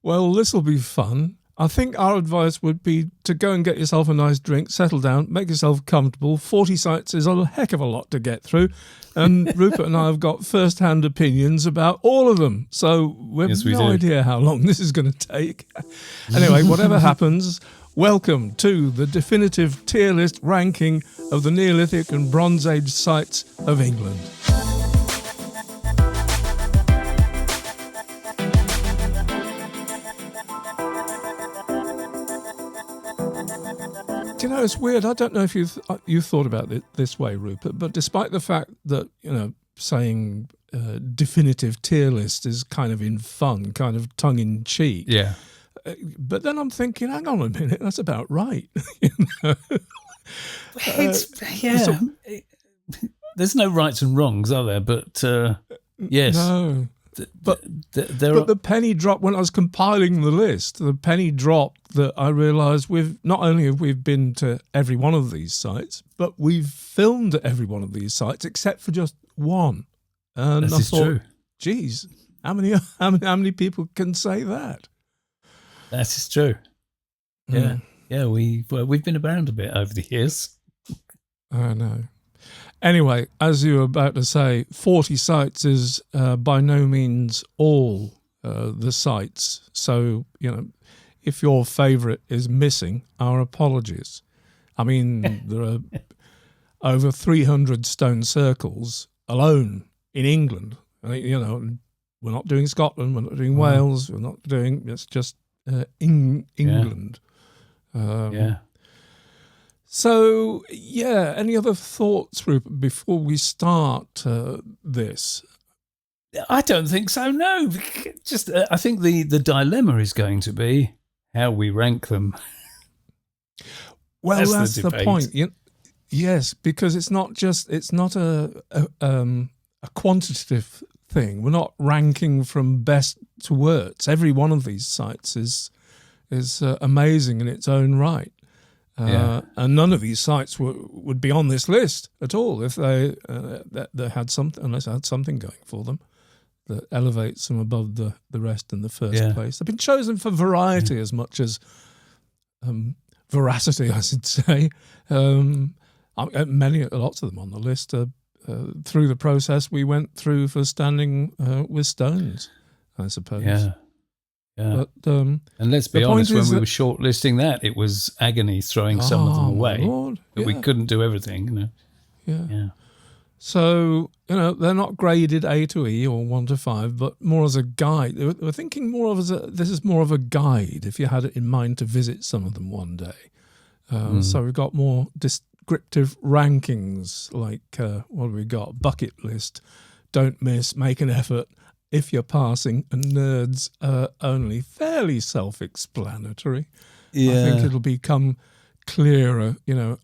Well, this will be fun. I think our advice would be to go and get yourself a nice drink, settle down, make yourself comfortable. 40 sites is a heck of a lot to get through. And Rupert and I have got first-hand opinions about all of them. So we have no idea how long this is going to take. Anyway, whatever happens, welcome to the definitive tier list ranking of the Neolithic and Bronze Age sites of England. Do you know, it's weird. I don't know if you thought about it this way, Rupert, but despite the fact that, saying definitive tier list is kind of in fun, kind of tongue-in-cheek. Yeah. But then I'm thinking, hang on a minute, that's about right. There's no rights and wrongs, are there? But yes. No. But the penny dropped when I was compiling the list. The penny dropped that I realised not only have we been to every one of these sites, but we've filmed at every one of these sites except for just one. And I thought, true. Geez, how many people can say that? That is true. Yeah, we've been around a bit over the years. I know. Anyway, as you were about to say, 40 sites is by no means all the sites. So, if your favourite is missing, our apologies. I mean, there are over 300 stone circles alone in England. We're not doing Scotland, we're not doing Wales, it's just England. So, any other thoughts, Rupert, before we start this? I don't think so, no. Just, I think the dilemma is going to be how we rank them. Well, that's the point. Yes, because it's not a quantitative thing. We're not ranking from best to worst. Every one of these sites is amazing in its own right. And none of these sites would be on this list at all if they had something, unless they had something going for them that elevates them above the rest in the first place. They've been chosen for variety as much as veracity, I should say. Lots of them on the list through the process we went through for standing with stones, I suppose. Yeah. But, and let's be honest, when we were shortlisting that, it was agony throwing some of them away. Lord, but we couldn't do everything, Yeah. So, they're not graded A to E or 1 to 5, but more as a guide. We're thinking more of this is more of a guide if you had it in mind to visit some of them one day. So we've got more descriptive rankings like, what have we got? Bucket list, don't miss, make an effort, if you're passing, and nerds only. Fairly self-explanatory. Yeah. I think it'll become clearer.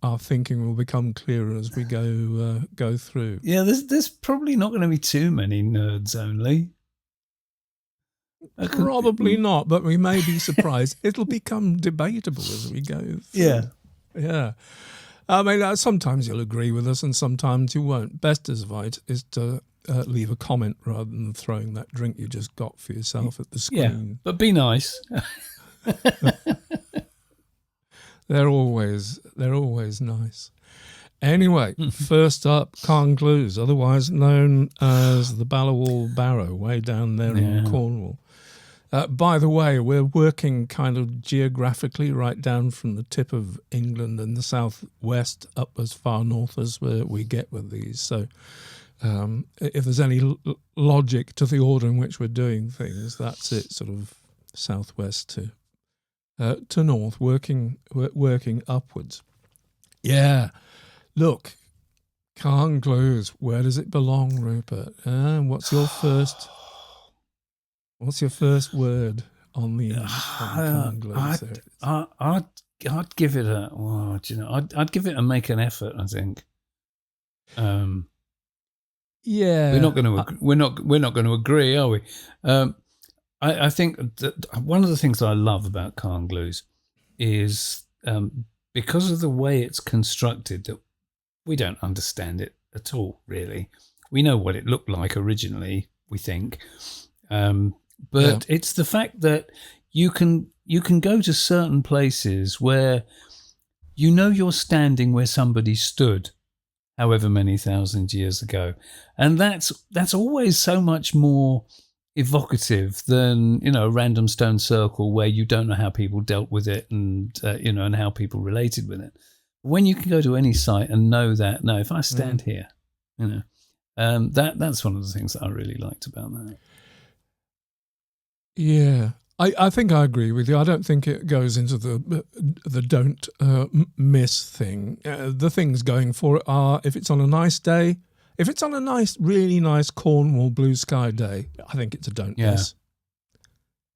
Our thinking will become clearer as we go through. Yeah, there's probably not going to be too many nerds only. Probably not, but we may be surprised. It'll become debatable as we go through. Yeah. I mean, sometimes you'll agree with us and sometimes you won't. Best advice is to leave a comment rather than throwing that drink you just got for yourself at the screen. Yeah, but be nice. They're always nice. Anyway, first up, Carn Gluze, otherwise known as the Ballowall Barrow, way down there in Cornwall. By the way, we're working kind of geographically right down from the tip of England and the southwest up as far north as we get with these. So if there's any logic to the order in which we're doing things, that's it, sort of southwest to north, working upwards. Yeah, look, Carn Gluze, where does it belong, Rupert? What's your first word on the Carn Gluze? I'd give it I'd give it a make an effort, I think. Yeah, we're not going to agree, are we? I think that one of the things that I love about Carn Gluze is because of the way it's constructed, that we don't understand it at all, really. We know what it looked like originally, we think, but it's the fact that you can go to certain places where you know you're standing where somebody stood however many thousand years ago. And that's always so much more evocative than, a random stone circle where you don't know how people dealt with it and, and how people related with it. When you can go to any site and know that, no, if I stand here, that's one of the things that I really liked about that. Yeah. I think I agree with you. I don't think it goes into the don't miss thing. The things going for it are, if it's on a nice day, if it's on a really nice Cornwall blue sky day, I think it's a don't miss.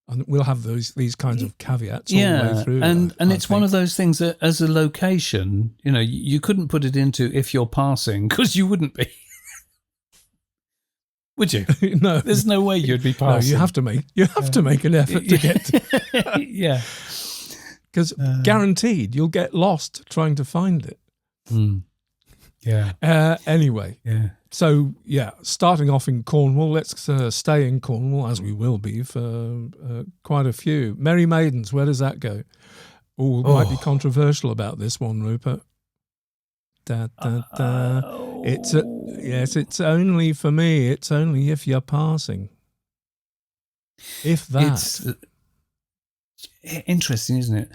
And we'll have these kinds of caveats all the way through. And it's one of those things that as a location, you couldn't put it into if you're passing, because you wouldn't be. Would you? No, there's no way you'd be passing. No, you have to make an effort to get to. Yeah, because guaranteed you'll get lost trying to find it. Yeah. Anyway. Yeah. So starting off in Cornwall, let's stay in Cornwall, as we will be for quite a few. Merry Maidens, where does that go? Might be controversial about this one, Rupert. It's only for me. It's only if you're passing. If that. It's interesting, isn't it?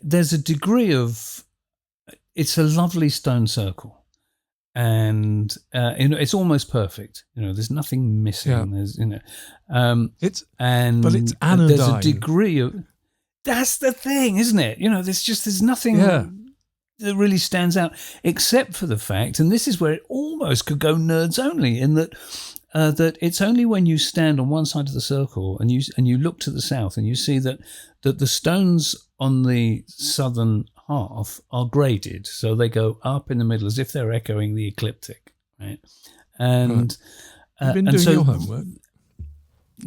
There's a degree of. It's a lovely stone circle, and it's almost perfect. There's nothing missing. Yeah. There's but it's anodyne. There's a degree of. That's the thing, isn't it? There's nothing. Yeah. That really stands out, except for the fact, and this is where it almost could go nerds only, in that that it's only when you stand on one side of the circle and you look to the south and you see that the stones on the southern half are graded, so they go up in the middle as if they're echoing the ecliptic, right? And you've been doing your homework.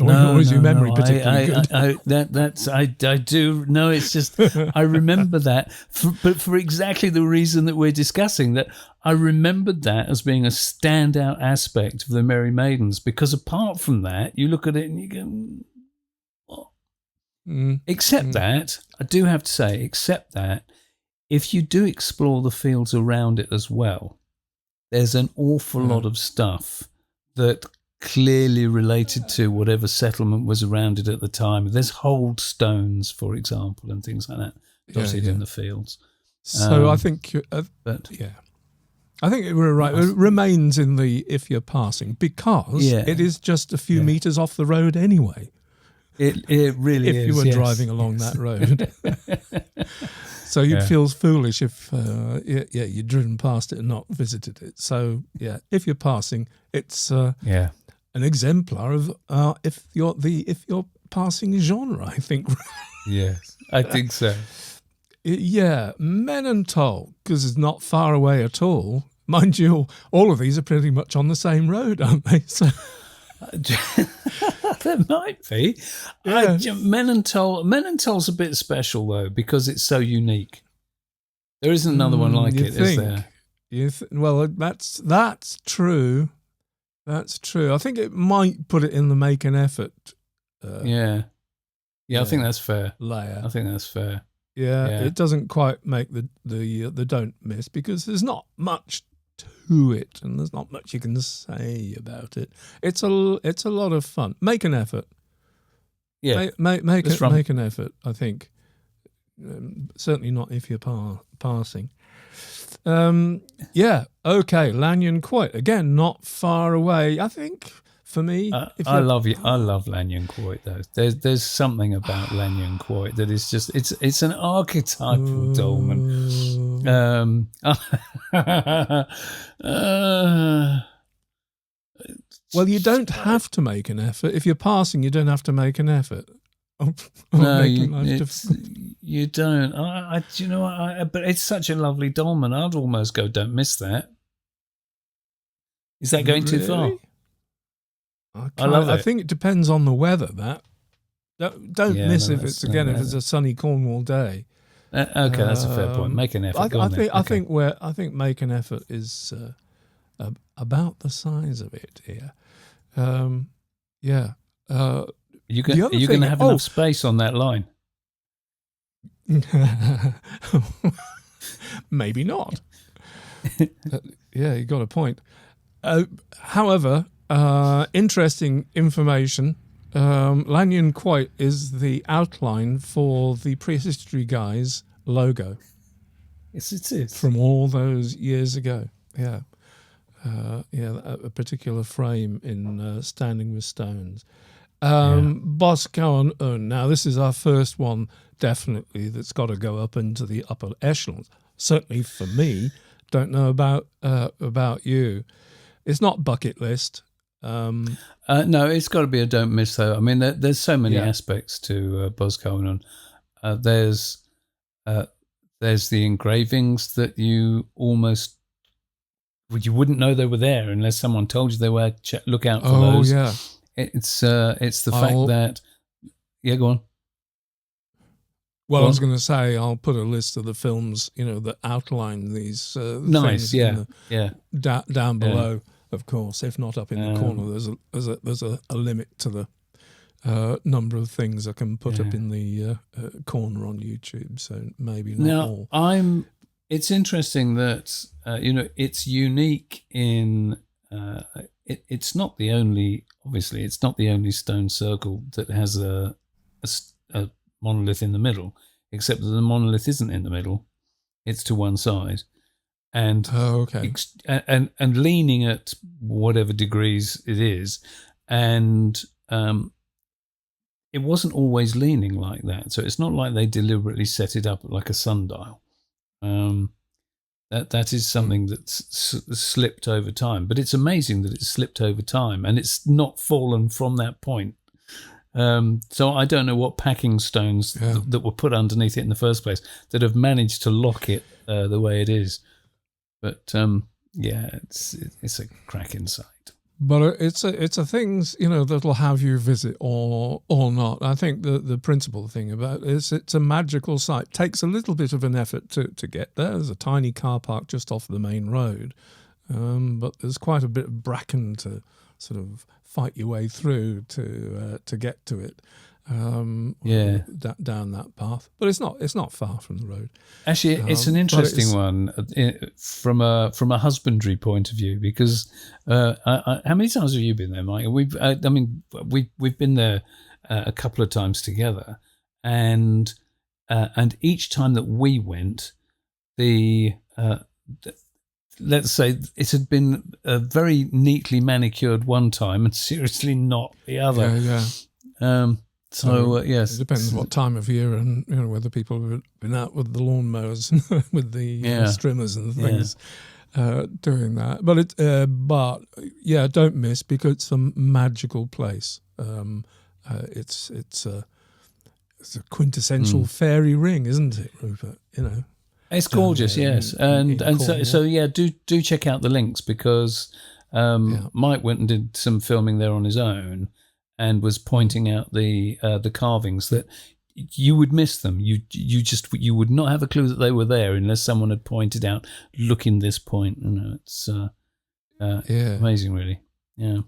Or is your memory particularly good? I do. No, it's just I remember that, but for exactly the reason that we're discussing, that I remembered that as being a standout aspect of the Merry Maidens, because apart from that, you look at it and you go, what? Except that, I do have to say, except that, if you do explore the fields around it as well, there's an awful lot of stuff that clearly related to whatever settlement was around it at the time. There's hold stones, for example, and things like that dotted in the fields. So I think, I think we're right. It remains in the if you're passing, because it is just a few metres off the road anyway. It really is. If you were driving along that road. So you'd feel foolish if you'd driven past it and not visited it. So, if you're passing, it's an exemplar of if you're passing genre, I think. Yes, I think so. Men-an-Tol, because it's not far away at all. Mind you, all of these are pretty much on the same road, aren't they? So there might be. Men-an-Tol's a bit special though, because it's so unique. There isn't another one like it, is there? Well, that's true. That's true. I think it might put it in the make an effort. I think that's fair. Layer. I think that's fair. Yeah, it doesn't quite make the don't miss, because there's not much to it, and there's not much you can say about it. It's a lot of fun. Make an effort. Yeah, make an effort. I think certainly not if you're passing. Okay. Lanyon Quoit, again, not far away. I think for me, I love Lanyon Quoit though. There's something about Lanyon Quoit that is just it's an archetypal dolmen. Well, you don't have to make an effort. If you're passing, you don't have to make an effort. No, you don't. Do you know what? But it's such a lovely dolmen. I'd almost go, don't miss that. Is that going too far? I love it. I think it depends on the weather. Don't miss if it's a sunny Cornwall day. Okay, that's a fair point. Make an effort. I think make an effort is about the size of it here. Are you going to have enough space on that line? Maybe not. Yeah, you got a point. However, interesting information. Lanyon Quoit is the outline for the Prehistory Guys logo. Yes, it is. From all those years ago. Yeah. A particular frame in Standing with Stones. Boscawen-Ûn. Now, this is our first one, definitely, that's got to go up into the upper echelons. Certainly for me. Don't know about you. It's not bucket list. No, it's got to be a don't miss, though. I mean, there's so many aspects to Boscawen-Ûn. There's the engravings that you almost... you wouldn't know they were there unless someone told you they were. Look out for those. Oh, yeah. It's the fact that... Yeah, go on. Well, I was going to say, I'll put a list of the films, that outline these nice, things down below, of course. If not up in the corner, there's a limit to the number of things I can put up in the corner on YouTube. So maybe not all. It's interesting that it's unique in. It's not the only. Obviously, it's not the only stone circle that has a monolith in the middle, except that the monolith isn't in the middle; it's to one side, and and leaning at whatever degrees it is, and it wasn't always leaning like that. So it's not like they deliberately set it up like a sundial. That is something that's slipped over time, but it's amazing that it's slipped over time and it's not fallen from that point. So I don't know what packing stones that were put underneath it in the first place that have managed to lock it the way it is. But it's a cracking sight. But it's a things that'll have you visit or not. I think the principal thing about it is it's a magical site. It takes a little bit of an effort to get there. There's a tiny car park just off the main road, but there's quite a bit of bracken to sort of fight your way through to get to it. Down that path, but it's not far from the road. Actually, it's an interesting one from a husbandry point of view, because how many times have you been there, Mike? We've been there a couple of times together, and each time that we went, let's say it had been very neatly manicured one time and seriously not the other. So yes, it depends what time of year and whether people have been out with the lawnmowers, with the strimmers and things, doing that. But don't miss, because it's a magical place. It's a quintessential fairy ring, isn't it, Rupert? It's gorgeous, yes, and do check out the links, because Mike went and did some filming there on his own, and was pointing out the carvings that you would miss them. You would not have a clue that they were there unless someone had pointed out, look in this point. It's amazing, really. Yeah.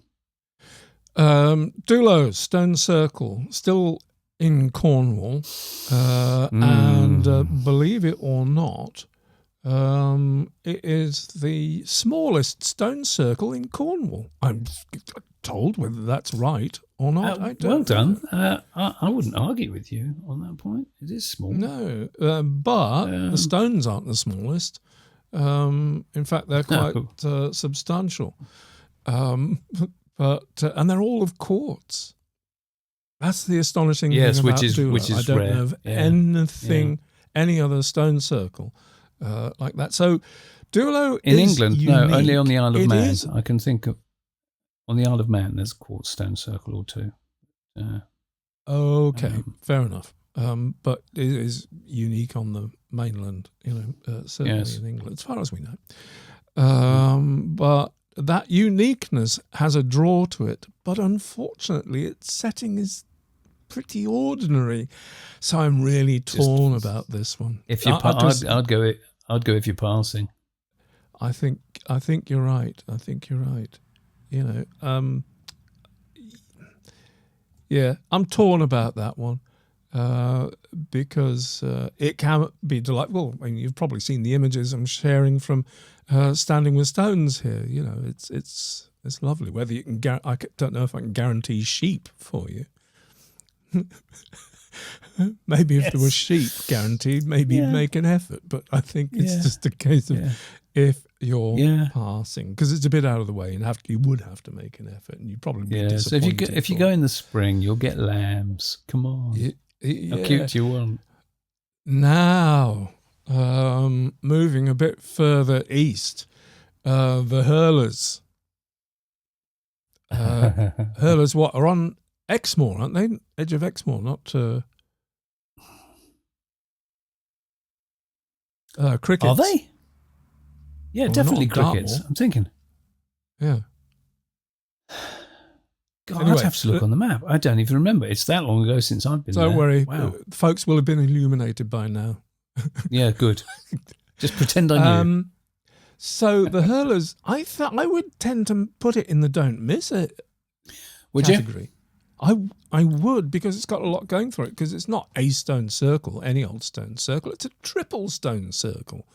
Duloe Stone Circle, still in Cornwall, and believe it or not, it is the smallest stone circle in Cornwall. I'm told. Whether that's right or not, I don't know. Well done. I wouldn't argue with you on that point. It is small. No, but the stones aren't the smallest. In fact, they're quite substantial. But and they're all of quartz. That's the astonishing thing about Duloe. Which is I don't rare. know of any other stone circle like that. So Duloe in is England, unique. no, only on the Isle of Man. I can think of. On the Isle of Man, there's a quartz stone circle or two. Fair enough. But it is unique on the mainland, certainly in England, as far as we know. But that uniqueness has a draw to it, but unfortunately its setting is pretty ordinary. So I'm really torn about this one. If you, I'd go if you're passing. I think you're right. Yeah, I'm torn about that one because it can be delightful. I mean, you've probably seen the images I'm sharing from Standing with Stones here. You know, it's lovely. Whether you can, I don't know if I can guarantee sheep for you. Maybe if there was sheep guaranteed, maybe you'd make an effort. But I think it's just a case of if you're passing, because it's a bit out of the way, and you would have to make an effort, and you'd probably be disappointed. So if you go in the spring, you'll get lambs. Come on, how cute do you want? Now, moving a bit further east, the Hurlers. Hurlers, what are on Exmoor, aren't they? Edge of Exmoor, not crickets. Are they? Yeah, Well, definitely not crickets. Dartmoor. I'm thinking. Yeah. God, Anyway, I'd have to look on the map. I don't even remember. It's that long ago since I've been there. Don't worry. Wow. Folks will have been illuminated by now. Yeah, good. Just pretend I knew. So the Hurlers, I thought I would tend to put it in the don't miss it category. I would, because it's got a lot going for it, because it's not a stone circle, any old stone circle. It's a triple stone circle.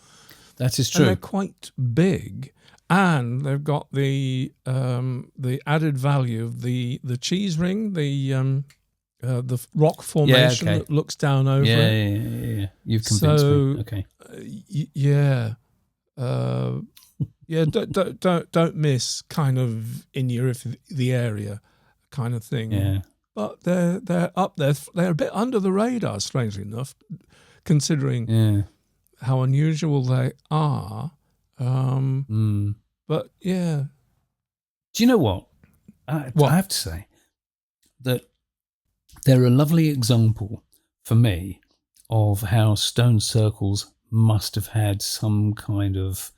That is true. And they're quite big, and they've got the added value of the cheese ring, the rock formation that looks down over it. Yeah. You've convinced me. Okay. Don't miss kind of in your the area kind of thing. Yeah. But they're up there. They're a bit under the radar, strangely enough, considering how unusual they are. But yeah. Do you know what? I have to say that they're a lovely example for me of how stone circles must have had some kind of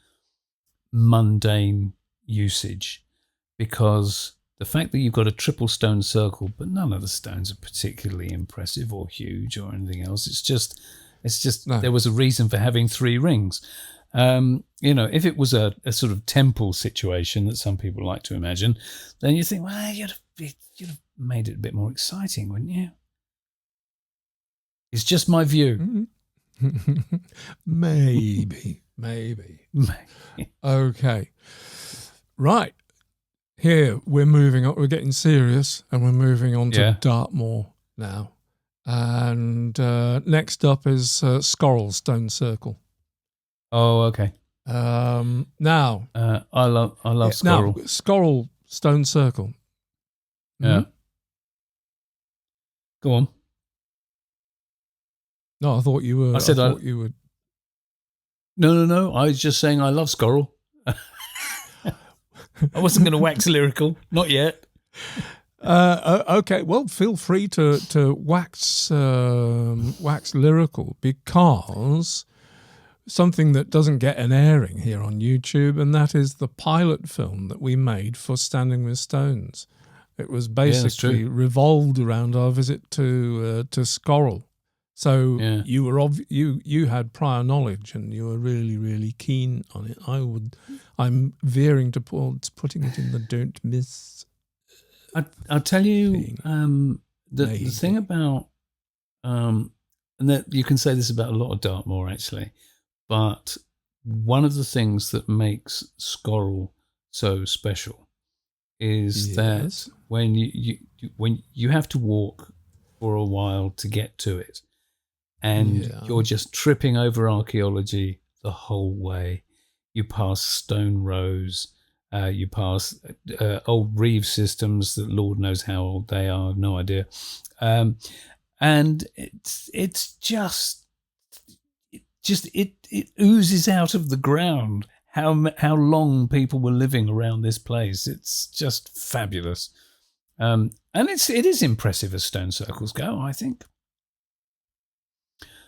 mundane usage, because the fact that you've got a triple stone circle, but none of the stones are particularly impressive or huge or anything else. It's just There was a reason for having 3 rings. If it was a sort of temple situation that some people like to imagine, then you think, well, you'd have made it a bit more exciting, wouldn't you? It's just my view. Maybe. Okay. Right. Here, we're moving on. We're getting serious, and we're moving on to Dartmoor now. And next up is Scorhill Stone Circle. Oh, okay. Now, I love Scorhill. Now, Scorhill Stone Circle. Yeah. Go on. No, I thought you were. I thought you would. No. I was just saying I love Scorhill. I wasn't going to wax lyrical, not yet. Okay, well, feel free to wax lyrical, because something that doesn't get an airing here on YouTube, and that is the pilot film that we made for Standing with Stones. It was basically revolved around our visit to Scorhill. So you had prior knowledge, and you were really, really keen on it. I'm veering towards putting it in the don't miss. I'll tell you the thing about and that you can say this about a lot of Dartmoor actually, but one of the things that makes Scorhill so special is that when you have to walk for a while to get to it, and you're just tripping over archaeology the whole way. You pass stone rows, you pass old reeve systems that Lord knows how old they are, no idea. And it's just it oozes out of the ground how long people were living around this place. It's just fabulous. And it is impressive as stone circles go, I think.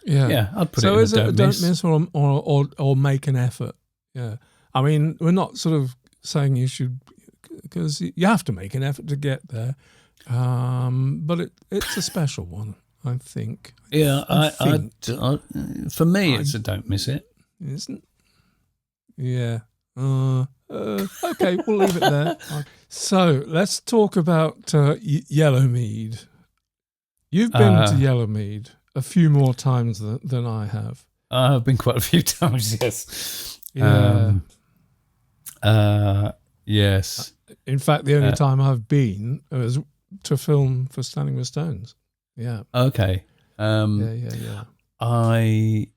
Yeah, I'd put it in a don't miss or make an effort. Yeah, I mean, we're not sort of saying you should, because you have to make an effort to get there. But it's a special one, I think. Yeah, I for me, it's a don't miss it. Isn't? Yeah. Okay, we'll leave it there. So let's talk about Yellowmead You've been to Yellowmead a few more times than I have. I've been quite a few times, yes. Yeah. Yes. In fact, the only time I've been was to film for Standing with Stones. Yeah. Okay. Yeah. I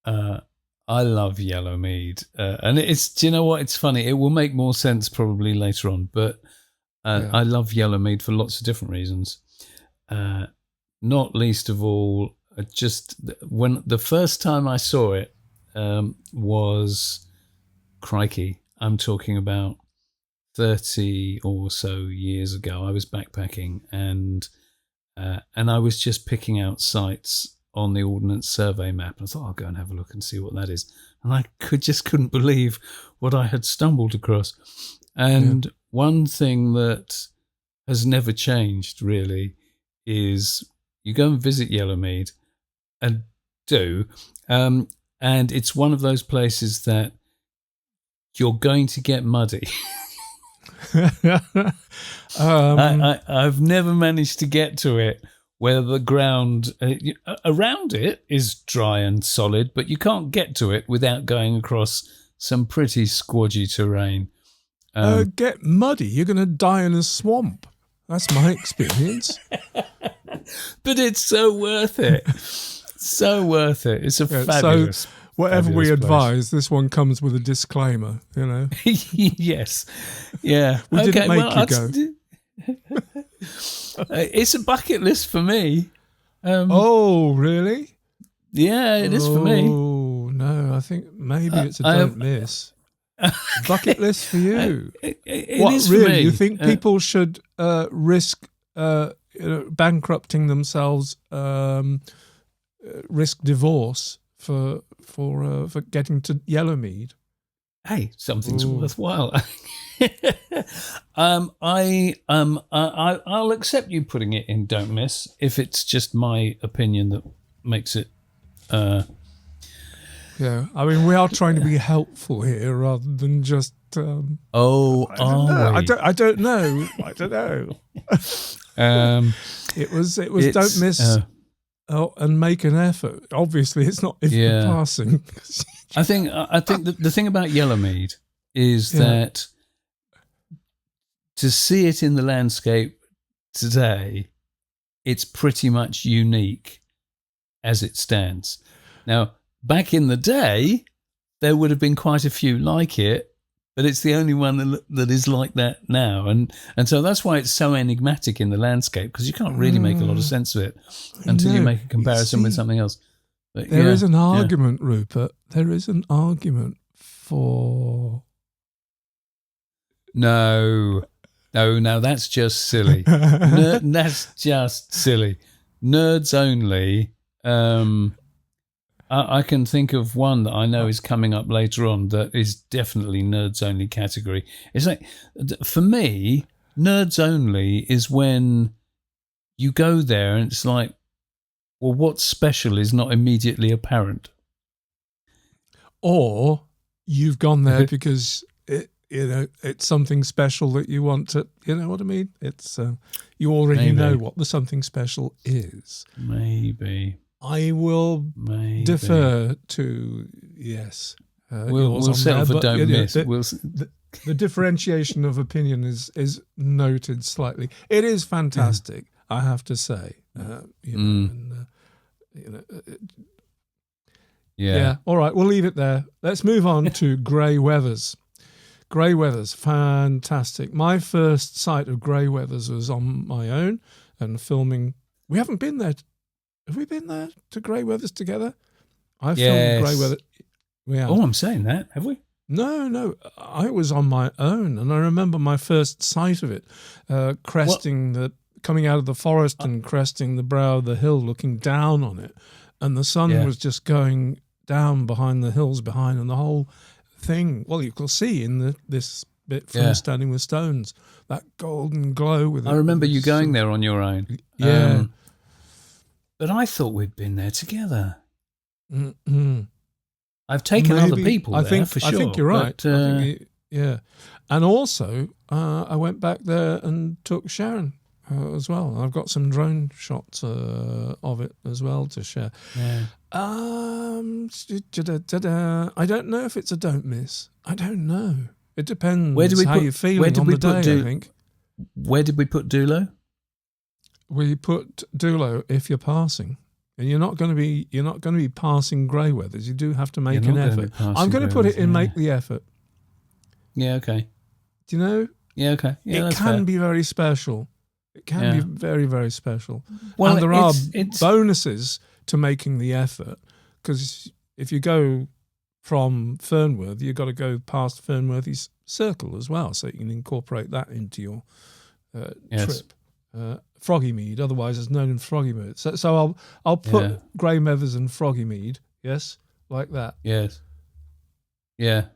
love Yellowmead, and it's. Do you know what? It's funny. It will make more sense probably later on, but I love Yellowmead for lots of different reasons. Not least of all, just when the first time I saw it was, crikey, I'm talking about 30 or so years ago. I was backpacking and I was just picking out sites on the Ordnance Survey map. I thought, I'll go and have a look and see what that is. And I couldn't believe what I had stumbled across. And one thing that has never changed really is you go and visit Yellowmead and and it's one of those places that you're going to get muddy. I've never managed to get to it where the ground around it is dry and solid, but you can't get to it without going across some pretty squodgy terrain. Get muddy, you're going to die in a swamp. That's my experience. But it's so worth it. So worth it. It's a fabulous. So whatever we fabulous advise, this one comes with a disclaimer, you know. Yes. Yeah. We didn't make you go. It's a bucket list for me. Oh, really? Yeah, it is for me. Oh, no, I think maybe it's a don't miss. Bucket list for you. It what, is really? for me. You think people should risk bankrupting themselves, risk divorce for getting to Yellowmead? Hey, something's worthwhile. I'll accept you putting it in don't miss if it's just my opinion that makes it. Yeah, I mean, we are trying to be helpful here rather than just. I don't know. It was don't miss and make an effort. Obviously, it's not if you're passing. I think the thing about Yellowmead is that to see it in the landscape today, it's pretty much unique as it stands. Now, back in the day, there would have been quite a few like it, but it's the only one that is like that now. And so that's why it's so enigmatic in the landscape, because you can't really make a lot of sense of it until you make a comparison with something else. But there is an argument, Rupert. There is an argument for... No, that's just silly. That's just silly. Nerds only. I can think of one that I know is coming up later on that is definitely nerds only category. It's like, for me, nerds only is when you go there and it's like, well, what's special is not immediately apparent. Or you've gone there because it's something special that you want to, you know what I mean? It's you already know what the something special is. Maybe. I will defer to, yes. We'll settle for don't miss. The differentiation of opinion is noted slightly. It is fantastic, I have to say. Yeah. All right, we'll leave it there. Let's move on to Greywethers. Greywethers, fantastic. My first sight of Greywethers was on my own and filming. We haven't been there. Have we been there to Greywethers together? I filmed Greywethers. Yeah. Oh, I'm saying that. Have we? No. I was on my own, and I remember my first sight of it, coming out of the forest and cresting the brow of the hill, looking down on it, and the sun was just going down behind the hills behind, and the whole thing. Well, you can see in this bit from Standing with Stones, that golden glow with. I remember you going there on your own. Yeah. But I thought we'd been there together. Mm-mm. I've taken other people there, for sure. I think you're right. But, And also, I went back there and took Sharon as well. I've got some drone shots of it as well to share. Yeah. I don't know if it's a don't miss. I don't know. It depends how you're feeling on the day, I think. Where did we put Duloe? We put Duloe if you're passing. And you're not going to be passing Greywethers. You do have to make an effort. I'm going to put it in make the effort. Yeah, okay. Do you know? Yeah, okay. Yeah, it can be very special. It can be very, very special. Well, and there are bonuses to making the effort, because if you go from Fernworthy, you've got to go past Fernworthy's Circle as well, so you can incorporate that into your trip. Froggymead, otherwise it's known in Froggymead. So I'll put Greywethers and Froggymead, yes, like that. Yes. Yeah.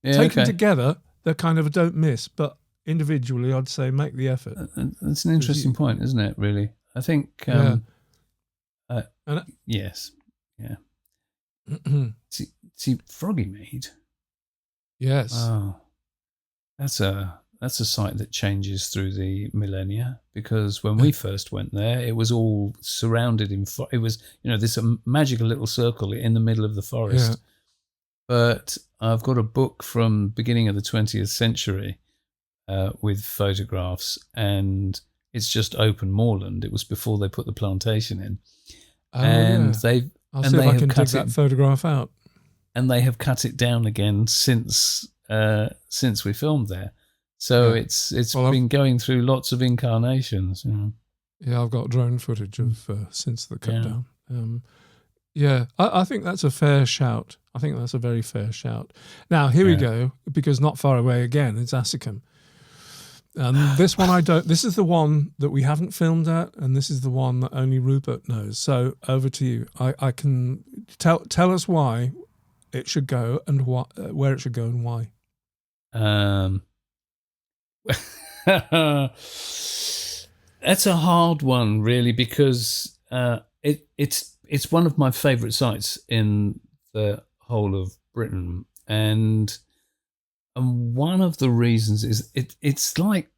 Taken together, they're kind of a don't miss, but individually, I'd say make the effort. That's an interesting point, isn't it? Really, I think. Yes. Yeah. see, Froggymead. Yes. Oh, that's a site that changes through the millennia, because when we first went there, it was all surrounded in. It was, this magical little circle in the middle of the forest. Yeah. But I've got a book from beginning of the 20th century with photographs, and it's just open moorland. It was before they put the plantation in, I'll see if I can dig that photograph out. And they have cut it down again since we filmed there. So it's been going through lots of incarnations. Yeah, I've got drone footage of since the cut down. I think that's a fair shout. I think that's a very fair shout. Now, here we go, because not far away again, it's Assycombe. This one this is the one that we haven't filmed at, and this is the one that only Rupert knows. So over to you. I can tell us why it should go and where it should go and why. That's a hard one, really, because it's one of my favourite sites in the whole of Britain, and one of the reasons is it is like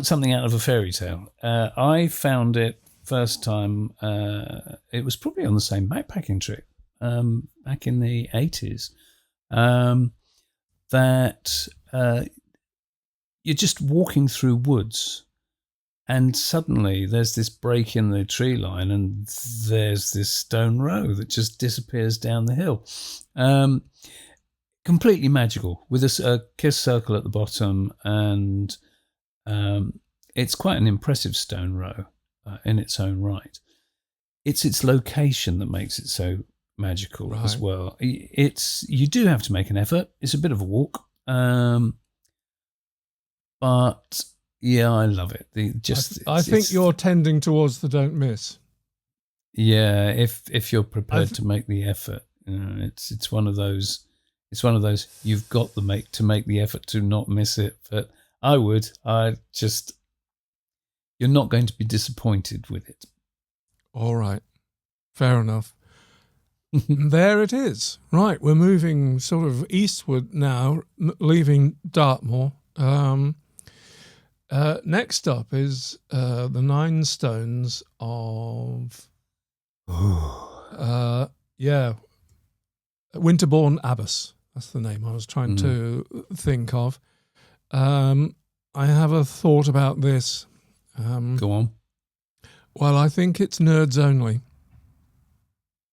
something out of a fairy tale. I found it first time. It was probably on the same backpacking trip back in the 80s. That you're just walking through woods, and suddenly there's this break in the tree line, and there's this stone row that just disappears down the hill. Completely magical, with a kiss circle at the bottom, and it's quite an impressive stone row in its own right. It's its location that makes it so magical as well. You do have to make an effort. It's a bit of a walk, but yeah, I love it. I think you're tending towards the don't miss. Yeah, if you're prepared to make the effort, it's one of those. It's one of those you've got to make the effort to not miss it. But you're not going to be disappointed with it. All right, fair enough. There it is. Right, we're moving sort of eastward now, leaving Dartmoor. Next up is the 9 stones of Winterbourne Abbas. That's the name I was trying to think of. I have a thought about this. Go on. Well, I think it's nerds only.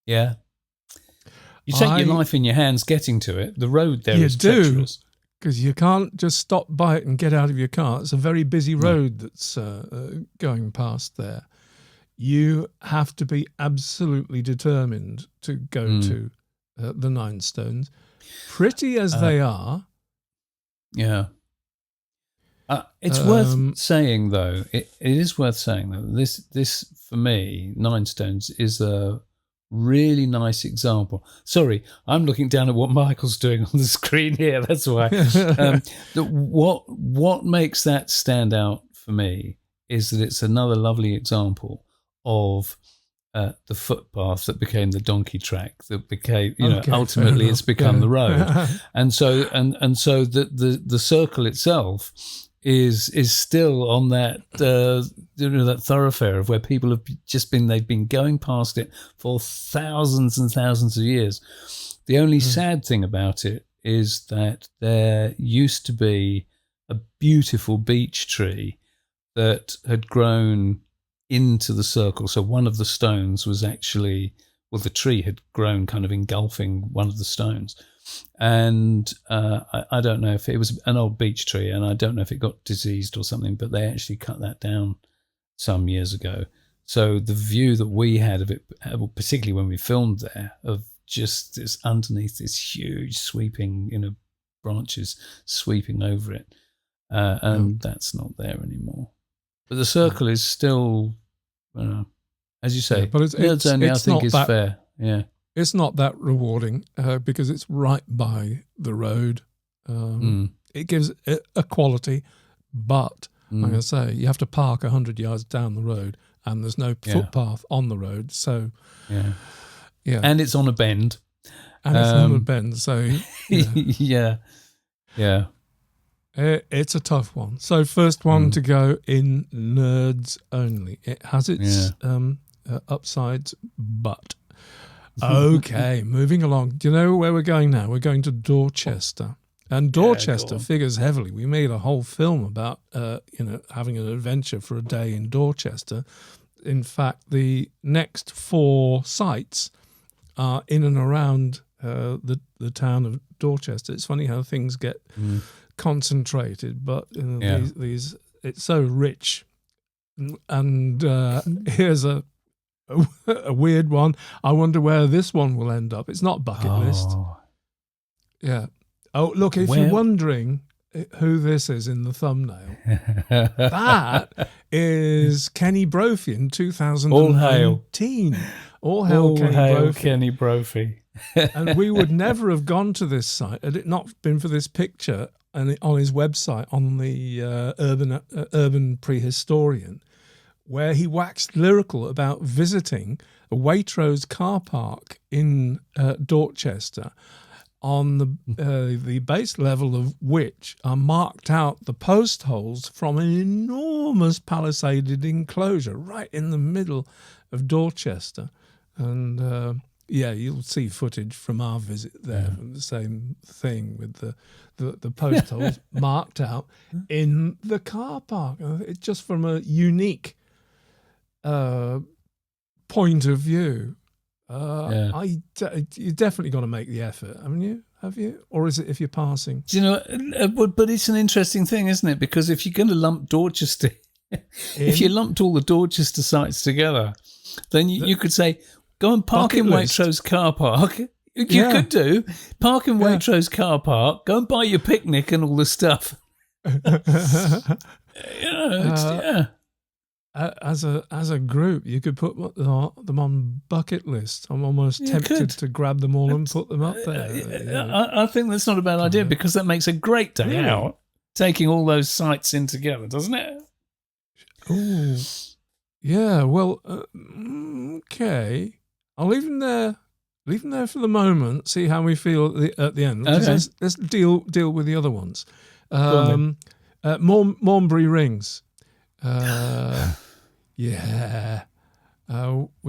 Yeah. You take your life in your hands getting to it. The road there is treacherous. Because you can't just stop by it and get out of your car. It's a very busy road that's going past there. You have to be absolutely determined to go to the 9 stones. Pretty as they are. Yeah. It's worth saying, though. It is worth saying, though. This for me, 9 stones is a really nice example. Sorry, I'm looking down at what Michael's doing on the screen here. That's why. What makes that stand out for me is that it's another lovely example of the footpath that became the donkey track, that became, ultimately it's become the road. And so the circle itself is still on that that thoroughfare of where people have they've been going past it for thousands and thousands of years. The only sad thing about it is that there used to be a beautiful beech tree that had grown into the circle. So one of the stones was actually, the tree had grown kind of engulfing one of the stones. And I don't know if it was an old beech tree, and I don't know if it got diseased or something, but they actually cut that down some years ago. So the view that we had of it, particularly when we filmed there, of just this underneath this huge sweeping, branches sweeping over it, and that's not there anymore. But the circle is still, as you say, but it's only, I think, is fair. Yeah. It's not that rewarding because it's right by the road. It gives it a quality, but like I say, you have to park 100 yards down the road, and there's no footpath on the road. So, yeah, and it's on a bend. So yeah. It's a tough one. So first one to go in nerds only. It has its upsides, but. Okay, moving along. Do you know where we're going now? We're going to Dorchester. And Dorchester figures heavily. We made a whole film about, having an adventure for a day in Dorchester. In fact, the next 4 sites are in and around the town of Dorchester. It's funny how things get concentrated, but these it's so rich. And here's a weird one. I wonder where this one will end up. It's not bucket list. Yeah. Oh, look, if you're wondering who this is in the thumbnail, that is Kenny Brophy in 2019. All hail Kenny Brophy. And we would never have gone to this site had it not been for this picture and on his website on the Urban Prehistorian, where he waxed lyrical about visiting a Waitrose car park in Dorchester, on the base level of which are marked out the post holes from an enormous palisaded enclosure right in the middle of Dorchester. And you'll see footage from our visit there, from the same thing with the post holes marked out in the car park. It's just from a unique point of view. You definitely got to make the effort, haven't you? Have you? Or is it if you're passing? Do you know, but it's an interesting thing, isn't it? Because if you're going to lump Dorchester, if you lumped all the Dorchester sites together, then you could say, go and park in Waitrose car park. You could do. Park in Waitrose car park, go and buy your picnic and all the stuff. As a group, you could put them on bucket lists. I'm almost tempted to grab them all and put them up there. I think that's not a bad idea, because that makes a great day out, taking all those sites in together, doesn't it? Oh, yeah. Well, okay. I'll leave them there. Leave them there for the moment. See how we feel at the end. Okay. Let's deal with the other ones. Maumbury Rings. We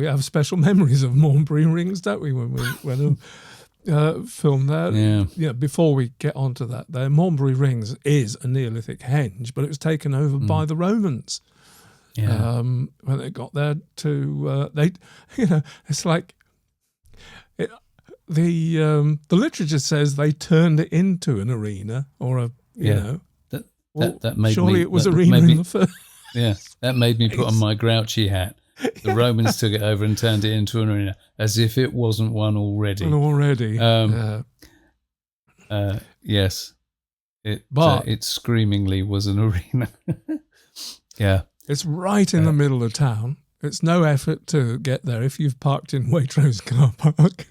have special memories of Maumbury Rings, don't we? When we filmed that. Yeah. Before we get onto that, Maumbury Rings is a Neolithic henge, but it was taken over by the Romans. Yeah. When they got there it's like the literature says they turned it into an arena or that made surely it was arena in the first. Yeah, that made me put on my grouchy hat. The Romans took it over and turned it into an arena, as if it wasn't one already. Yes, it screamingly was an arena. Yeah, it's right in the middle of town. It's no effort to get there if you've parked in Waitrose car park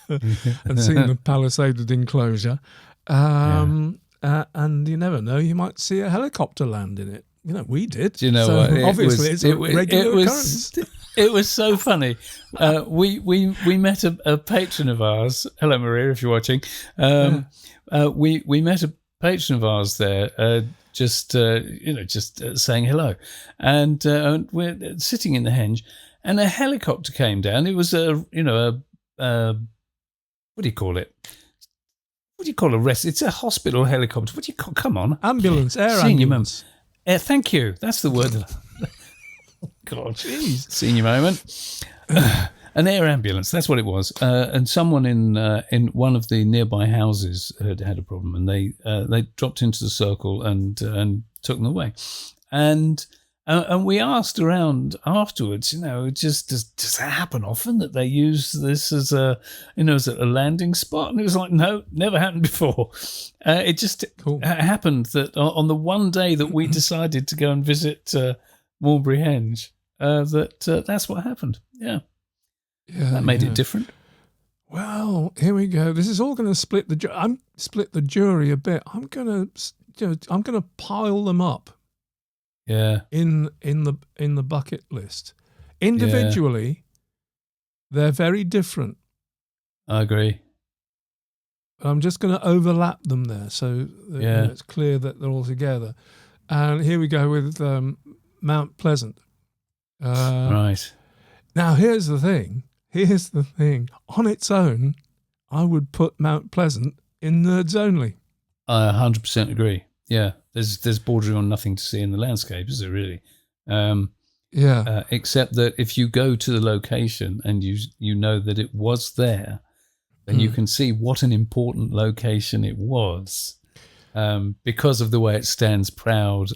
and seen the palisaded enclosure. And you never know, you might see a helicopter land in it. We did. Do you know what? Obviously, it's a regular occurrence. It was so funny. We met a patron of ours. Hello, Maria, if you're watching. We met a patron of ours there just saying hello, and we're sitting in the henge, and a helicopter came down. It was a what do you call it? What do you call a rest? It's a hospital helicopter. What do you call? Come on, ambulance, air ambulance. Thank you. That's the word. God, jeez. Senior moment. An air ambulance. That's what it was. And someone in one of the nearby houses had a problem, and they dropped into the circle and took them away. And we asked around afterwards. Does that happen often that they use this as a landing spot? And it was like, no, never happened before. It just happened that on the one day that we decided to go and visit Maumbury Henge, that's what happened. Yeah, that made it different. Well, here we go. This is all going to split the jury a bit. I'm going to pile them up. Yeah. In the bucket list. Individually, they're very different. I agree. I'm just going to overlap them there so that, it's clear that they're all together. And here we go with Mount Pleasant. Right. Now, here's the thing. On its own, I would put Mount Pleasant in nerds only. I 100% agree. Yeah. There's bordering on nothing to see in the landscape, is there really? Except that if you go to the location and you know that it was there, then you can see what an important location it was, because of the way it stands proud.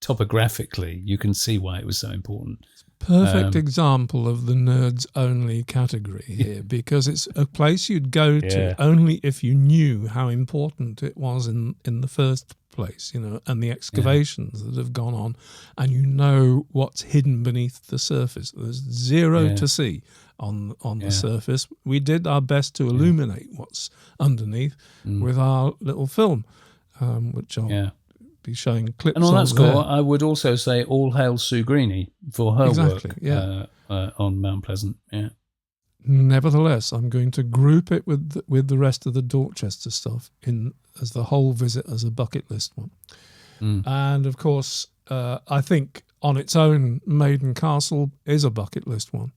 Topographically, you can see why it was so important. Perfect example of the nerds only category here, because it's a place you'd go to only if you knew how important it was in the first place, and the excavations that have gone on, and what's hidden beneath the surface. There's zero to see on the surface. We did our best to illuminate what's underneath with our little film, which I'll be showing clips and on that score, there. I would also say all hail Sue Greeny for her work on Mount Pleasant. Yeah. Nevertheless, I'm going to group it with the rest of the Dorchester stuff in as the whole visit as a bucket list one. And of course, I think on its own, Maiden Castle is a bucket list one.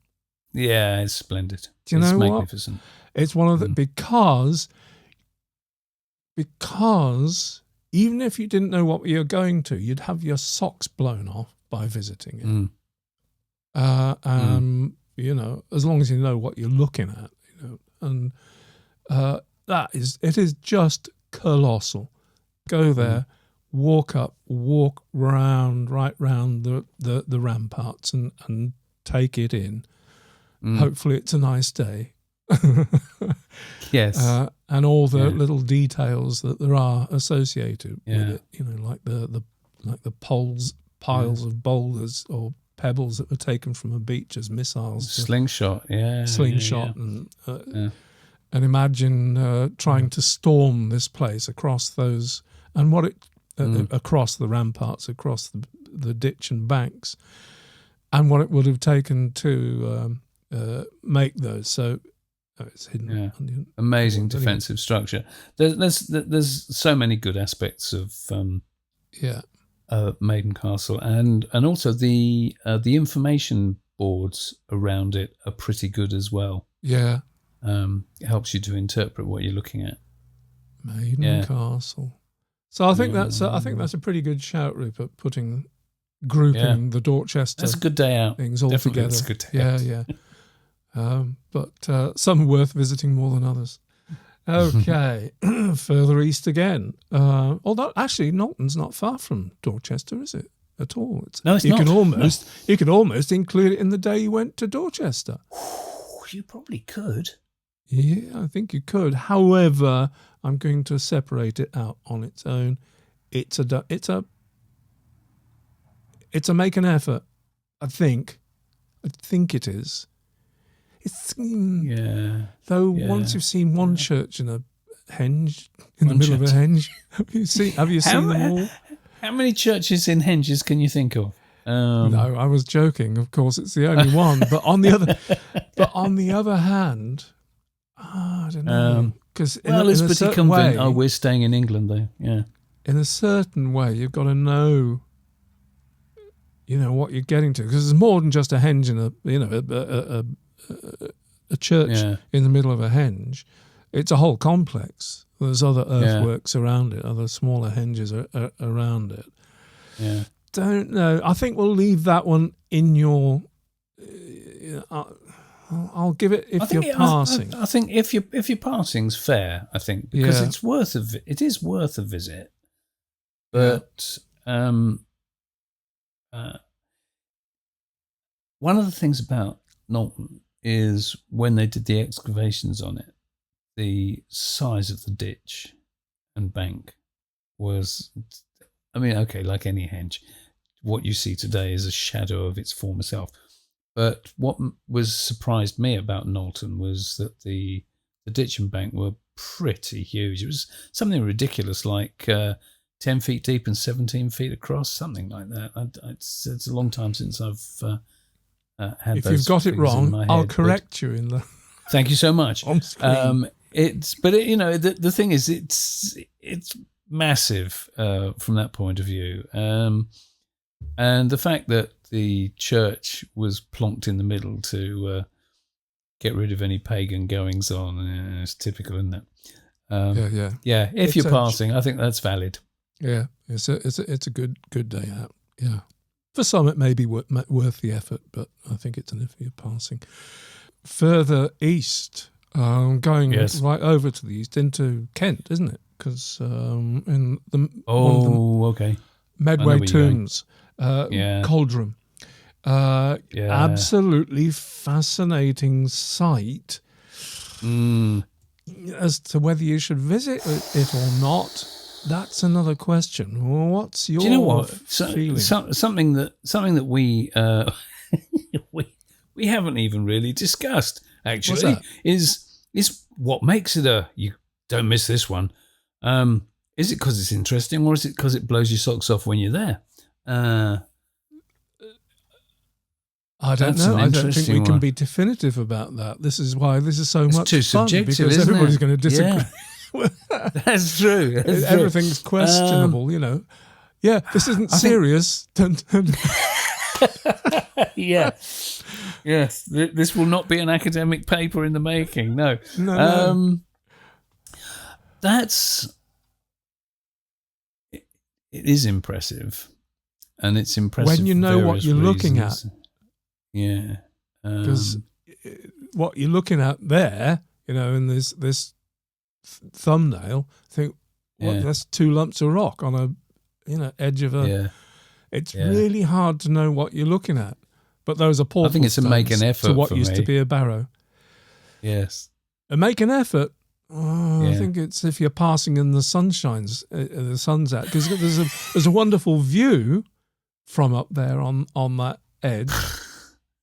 Yeah, it's splendid. Do you know magnificent. What? It's one of the because even if you didn't know what you're going to, you'd have your socks blown off by visiting it. As long as you know what you're looking at, and it is just colossal. Go there, walk round, right round the ramparts and take it in. Hopefully it's a nice day. Yes. And all the little details that there are associated with it, like the piles of boulders or pebbles that were taken from a beach as missiles. Slingshot, and imagine trying to storm this place across those, and across the ramparts, across the ditch and banks, and what it would have taken to make those. So it's hidden. Yeah. Amazing defensive structure. There's so many good aspects of Maiden Castle, and also the information boards around it are pretty good as well. Yeah. It helps you to interpret what you're looking at. Maiden Castle. So I think that's a pretty good shout, Rupert. Grouping the Dorchester. That's a good day out. Things all Definitely together. That's a good day out. But some are worth visiting more than others. Okay, further east again. Although actually, Knowlton's not far from Dorchester, is it? At all? It's not. You can almost include it in the day you went to Dorchester. You probably could. Yeah, I think you could. However, I'm going to separate it out on its own. It's a make an effort. I think it is. Once you've seen one church in a henge, in the middle of a henge, have you seen them all? How many churches in henges can you think of? No, I was joking. Of course, it's the only one. But on the other hand, I don't know. Because Lisbetty Convent. We're staying in England though. Yeah. in a certain way, you've got to know, what you're getting to, because it's more than just a henge and a church in the middle of a henge. It's a whole complex. There's other earthworks around it, other smaller henges around it. Yeah. Don't know. I think we'll leave that one in your. I'll give it if you're passing. I think if you're passing's fair. I think because it is worth a visit. But one of the things about Knowleton is when they did the excavations on it, the size of the ditch and bank was, like any henge, what you see today is a shadow of its former self. But what surprised me about Knowleton was that the ditch and bank were pretty huge. It was something ridiculous, like 10 feet deep and 17 feet across, something like that. It's a long time since I've had. If you've got it wrong, I'll correct you in the. Thank you so much. On screen. The thing is, it's massive from that point of view, and the fact that the church was plonked in the middle to get rid of any pagan goings on is typical, isn't it? Yeah. If you're passing, I think that's valid. Yeah, it's a good day out. Yeah, for some it may be worth the effort, but I think it's an if you're passing. Further east, going right over to the east into Kent, isn't it? Because in the Medway tombs, Coldrum, absolutely fascinating site. As to whether you should visit it or not, that's another question. What's your feeling? Something that we we haven't even really discussed actually is what makes it you don't miss this one. Is it because it's interesting, or is it because it blows your socks off when you're there? I don't know. I don't think we can be definitive about that. This is why this is so much too fun, subjective, because everybody's going to disagree. Yeah. That's true. Everything's questionable, Yeah, this isn't serious. Yes. This will not be an academic paper in the making. No. It is impressive, and it's impressive when you know what you're looking at. Yeah, because what you're looking at there, in this thumbnail, think, that's two lumps of rock on a edge of a. Yeah. It's really hard to know what you're looking at, but those are portal. I think it's a make an effort to what for used me. To be a barrow. Yes, a make an effort. I think it's if you're passing and the sun shines, the sun's out, because there's a wonderful view from up there on that edge.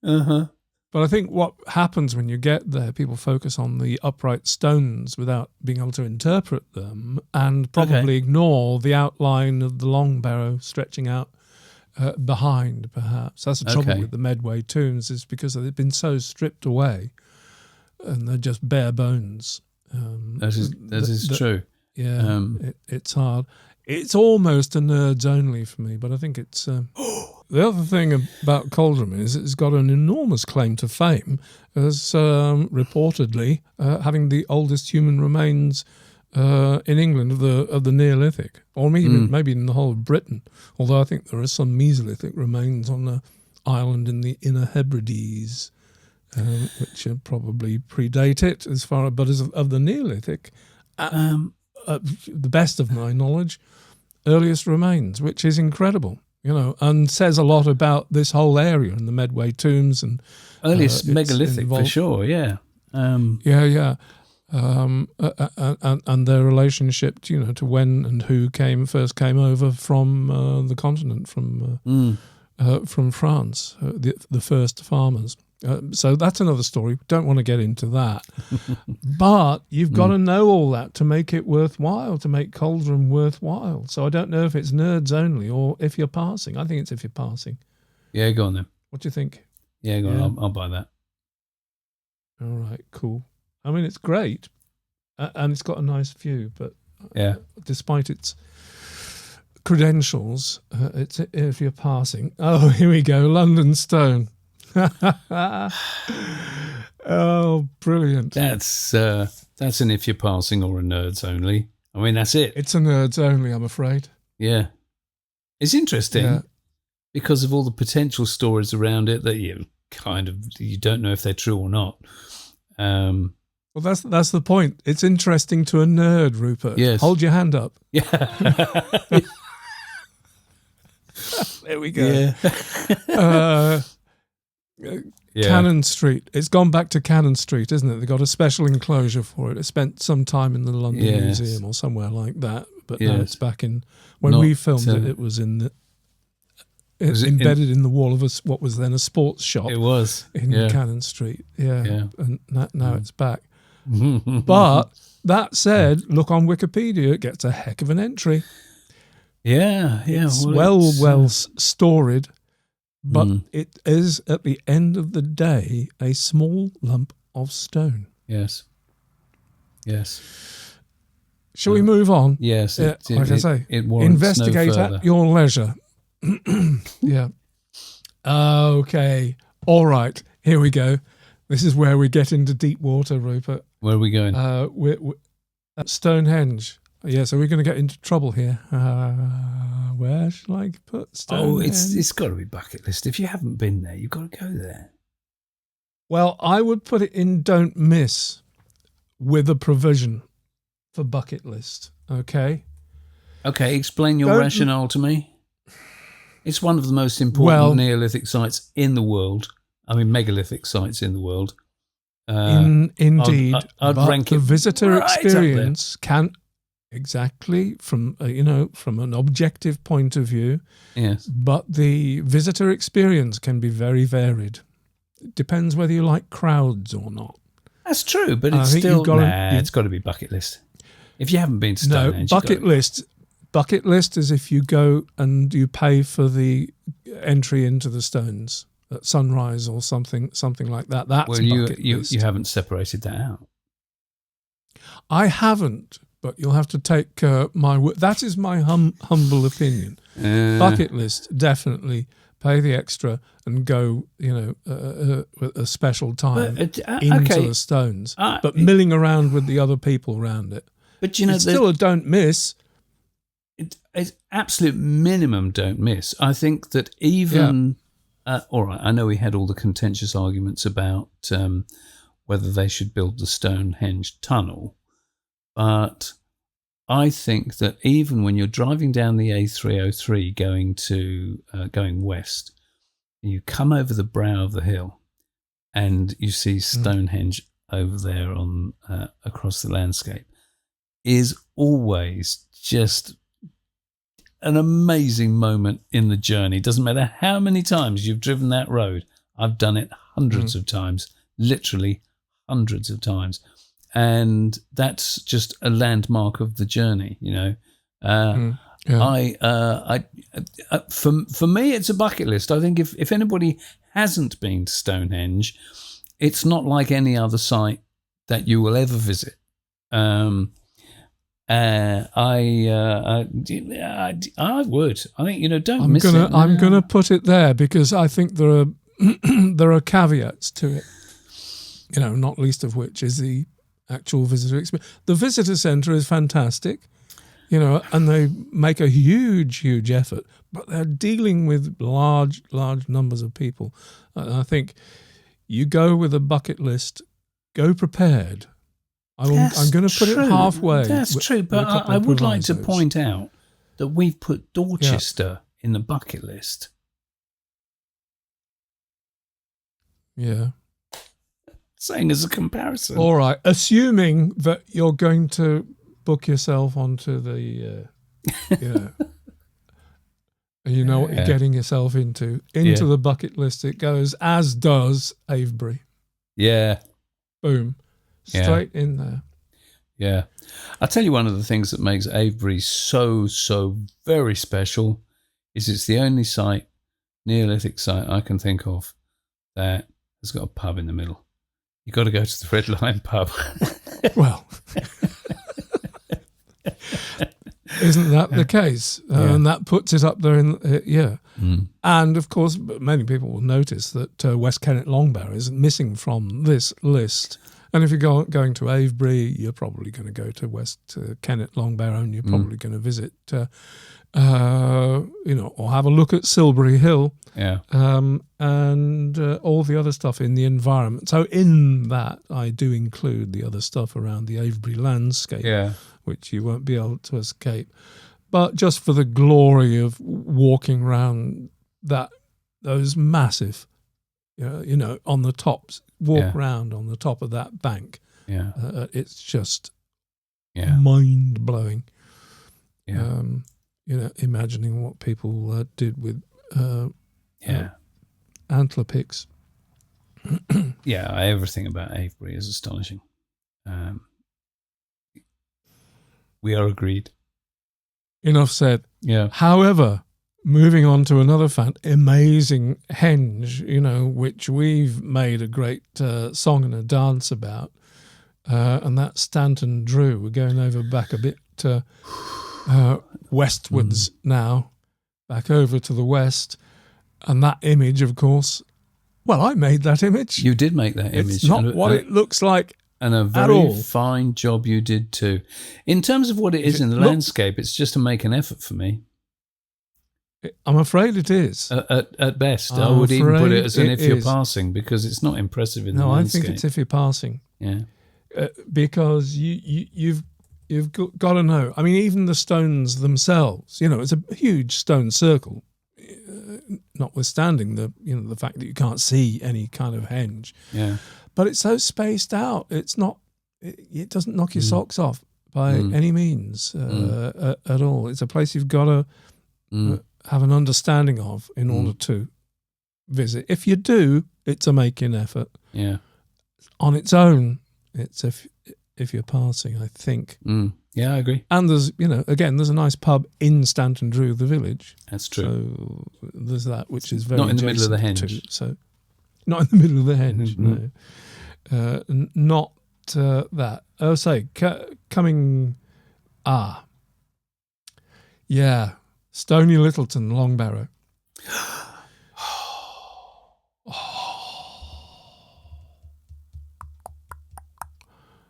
But I think what happens when you get there, people focus on the upright stones without being able to interpret them, and probably ignore the outline of the long barrow stretching out behind, perhaps. That's the trouble with the Medway tombs, is because they've been so stripped away and they're just bare bones. That is true. Yeah, it's hard. It's almost a nerds only for me, but I think it's... the other thing about Coldrum is it's got an enormous claim to fame as reportedly having the oldest human remains in England of the Neolithic, or maybe in the whole of Britain, although I think there are some Mesolithic remains on an island in the Inner Hebrides, which probably predate it as far, but as of the Neolithic, the best of my knowledge, earliest remains, which is incredible, and says a lot about this whole area and the Medway tombs and earliest megalithic for sure. Yeah, and their relationship, to when and who first came over from the continent, from France, the first farmers. So that's another story. Don't want to get into that. But you've got to know all that to make it worthwhile, to make Coldrum worthwhile. So I don't know if it's nerds only or if you're passing. I think it's if you're passing. Yeah, go on then. What do you think? Yeah, go on. I'll buy that. All right, cool. I mean, it's great. And it's got a nice view, but despite its credentials. It's if you're passing. Oh, here we go. London Stone. Oh, brilliant. That's an if you're passing or a nerds only. I mean, that's it. It's a nerds only, I'm afraid. Yeah. It's interesting because of all the potential stories around it that you don't know if they're true or not. Well, that's the point. It's interesting to a nerd, Rupert. Yes. Hold your hand up. Yeah. There we go. Yeah. Cannon Street. It's gone back to Cannon Street, isn't it? They got a special enclosure for it. It spent some time in the London Museum or somewhere like that, but now it's back in. When we filmed it, it was in the. It's embedded in the wall of what was then a sports shop. It was in Cannon Street. Yeah. And now it's back. But that said, look on Wikipedia; it gets a heck of an entry. Yeah. It's well storied. But it is, at the end of the day, a small lump of stone. Yes. Shall we move on? Yes. Like I say, investigate at your leisure. Yeah. Okay. All right. Here we go. This is where we get into deep water, Rupert. Where are we going? We're at Stonehenge. Yeah, so we're going to get into trouble here. Where shall I put Stonehenge? It's got to be bucket list. If you haven't been there, you've got to go there. Well, I would put it in don't miss with a provision for bucket list, okay? Okay, explain your rationale to me. It's one of the most important Neolithic sites in the world. I mean, megalithic sites in the world. Indeed. I'd rank the it visitor right experience can... Exactly, from from an objective point of view. Yes. But the visitor experience can be very varied. It depends whether you like crowds or not. That's true, but it's still it's got to be bucket list. If you haven't been to Stonehenge, bucket list is if you go and you pay for the entry into the stones at sunrise or something like that. That's bucket list. You haven't separated that out. I haven't. But you'll have to take my word. That is my humble opinion. Bucket list, definitely pay the extra and go, with a special time into the stones. But milling around with the other people around it. But it's still a don't miss. It's absolute minimum don't miss. I think that even, all right, I know we had all the contentious arguments about whether they should build the Stonehenge tunnel. But I think that even when you're driving down the A303 going west, you come over the brow of the hill, and you see Stonehenge over there on across the landscape, is always just an amazing moment in the journey. Doesn't matter how many times you've driven that road. I've done it hundreds of times, literally hundreds of times. And that's just a landmark of the journey, For me, it's a bucket list. I think if anybody hasn't been to Stonehenge, it's not like any other site that you will ever visit. I would. I think don't miss it. I'm gonna put it there because I think there are there are caveats to it. Not least of which is the actual visitor experience. The visitor centre is fantastic, and they make a huge effort, but they're dealing with large numbers of people. And I think you go with a bucket list, go prepared. I'm going to put it halfway. That's true, but I would like to point out that we've put Dorchester in the bucket list. Yeah. Saying as a comparison. All right, assuming that you're going to book yourself onto the, and you know what you're getting yourself into the bucket list it goes, as does Avebury. Yeah. Boom. Straight in there. Yeah. I'll tell you one of the things that makes Avebury so very special is it's the only Neolithic site I can think of that has got a pub in the middle. You've got to go to the Red Lion pub. Well, Isn't that the case? And that puts it up there in, And of course, many people will notice that West Kennet Longbarrow is missing from this list. And if you're going to Avebury, you're probably going to go to West Kennet Longbarrow, and you're probably going to visit, or have a look at Silbury Hill, and all the other stuff in the environment. So in that, I do include the other stuff around the Avebury landscape, which you won't be able to escape. But just for the glory of walking around those massive, on the tops, walk around on the top of that bank. It's just mind blowing. Imagining what people did with antler picks. Everything about Avebury is astonishing. We are agreed. Enough said. Yeah. However, moving on to another amazing henge, which we've made a great song and a dance about, and that's Stanton Drew. We're going over back a bit westwards now, back over to the west. And that image, of course, I made that image. You did make that image. It's not what it looks like. And a very fine job you did too. In terms of what it is in the landscape, it's just to make an effort for me. I'm afraid it is. At best. I would even put it as an if you're passing, because it's not impressive in the landscape. No, I think it's if you're passing. Yeah. Because you've got to know. I mean, even the stones themselves, it's a huge stone circle, notwithstanding the fact that you can't see any kind of henge. Yeah. But it's so spaced out. It's not. It doesn't knock your socks off by any means at all. It's a place you've got to have an understanding of in order to visit. If you do, it's a making effort. Yeah. On its own, it's if you're passing, I think. Yeah, I agree. And there's, there's a nice pub in Stanton Drew, the village. That's true. So there's that, which is very not in the middle of the henge. So not in the middle of the henge, no. Not that. Oh, say, coming. Stony Littleton, Longbarrow.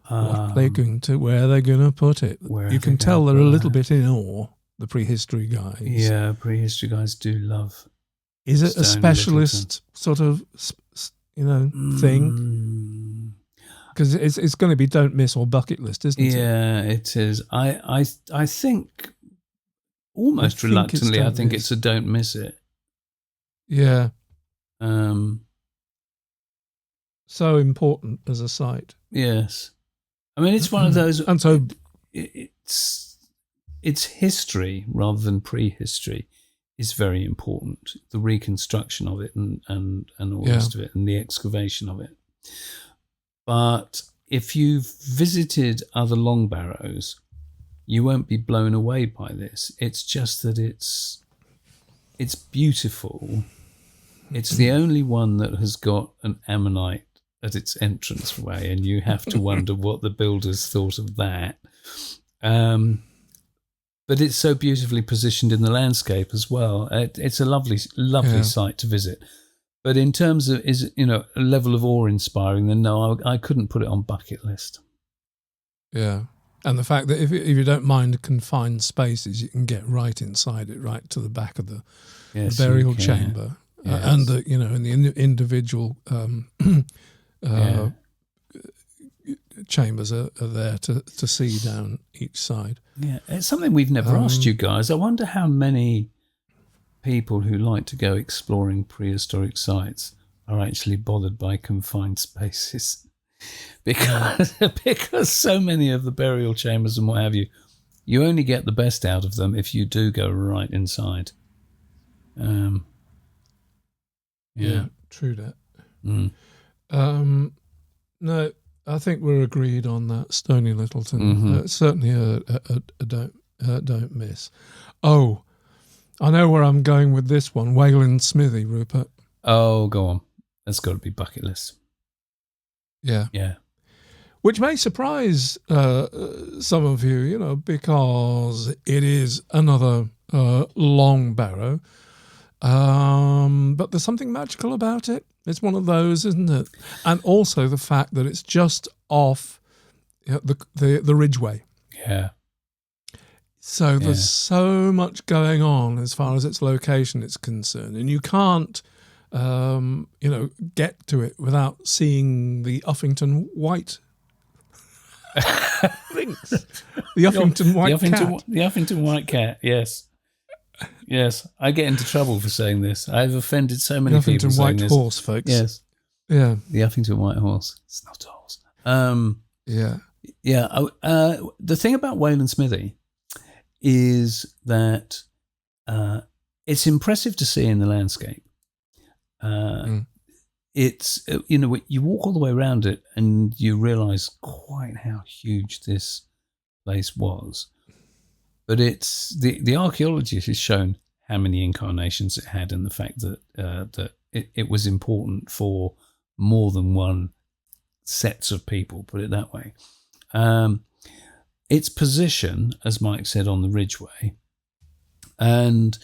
Where they're going to put it. You can tell they're a little bit in awe, the prehistory guys. Yeah, prehistory guys do love. Is it a specialist sort of, thing? Because it's going to be don't miss or bucket list, isn't it? Yeah, it is. I think almost reluctantly, I think it's a don't miss it. Yeah. So important as a site. Yes. I mean, it's one of those, and so it's history rather than prehistory is very important. The reconstruction of it and all the rest of it, and the excavation of it. But if you've visited other Longbarrows, you won't be blown away by this. It's just that it's beautiful. It's the only one that has got an ammonite at its entranceway, and you have to wonder what the builders thought of that. But it's so beautifully positioned in the landscape as well. It's a lovely site to visit. But in terms of a level of awe-inspiring, then no, I couldn't put it on bucket list. Yeah, and the fact that if you don't mind confined spaces, you can get right inside it, right to the back of the burial chamber, and in the individual chambers are there to see down each side. Yeah, it's something we've never asked you guys. I wonder how many people who like to go exploring prehistoric sites are actually bothered by confined spaces, because so many of the burial chambers and what have you only get the best out of them if you do go right inside. Yeah, true that. No, I think we're agreed on that. Stony Littleton, certainly a don't miss. Oh, I know where I'm going with this one. Waylands Smithy, Rupert. Oh, go on. That's got to be bucket list. Yeah. Yeah. which may surprise some of you, because it is another long barrow. But there's something magical about it. It's one of those, isn't it? And also the fact that it's just off the Ridgeway. Yeah. So there's so much going on as far as its location is concerned, and you can't, get to it without seeing the Uffington White Rings. The Uffington White Cat. The Uffington White Cat, yes. Yes, I get into trouble for saying this. I've offended so many people saying this. The Uffington White Horse, folks. Yes. Yeah. The Uffington White Horse. It's not a horse. Yeah. Yeah. The thing about Waylands Smithy is that it's impressive to see in the landscape. It's, you walk all the way around it and you realise quite how huge this place was. But it's the archaeology has shown how many incarnations it had, and the fact that it was important for more than one sets of people, put it that way. Its position, as Mike said, on the Ridgeway, and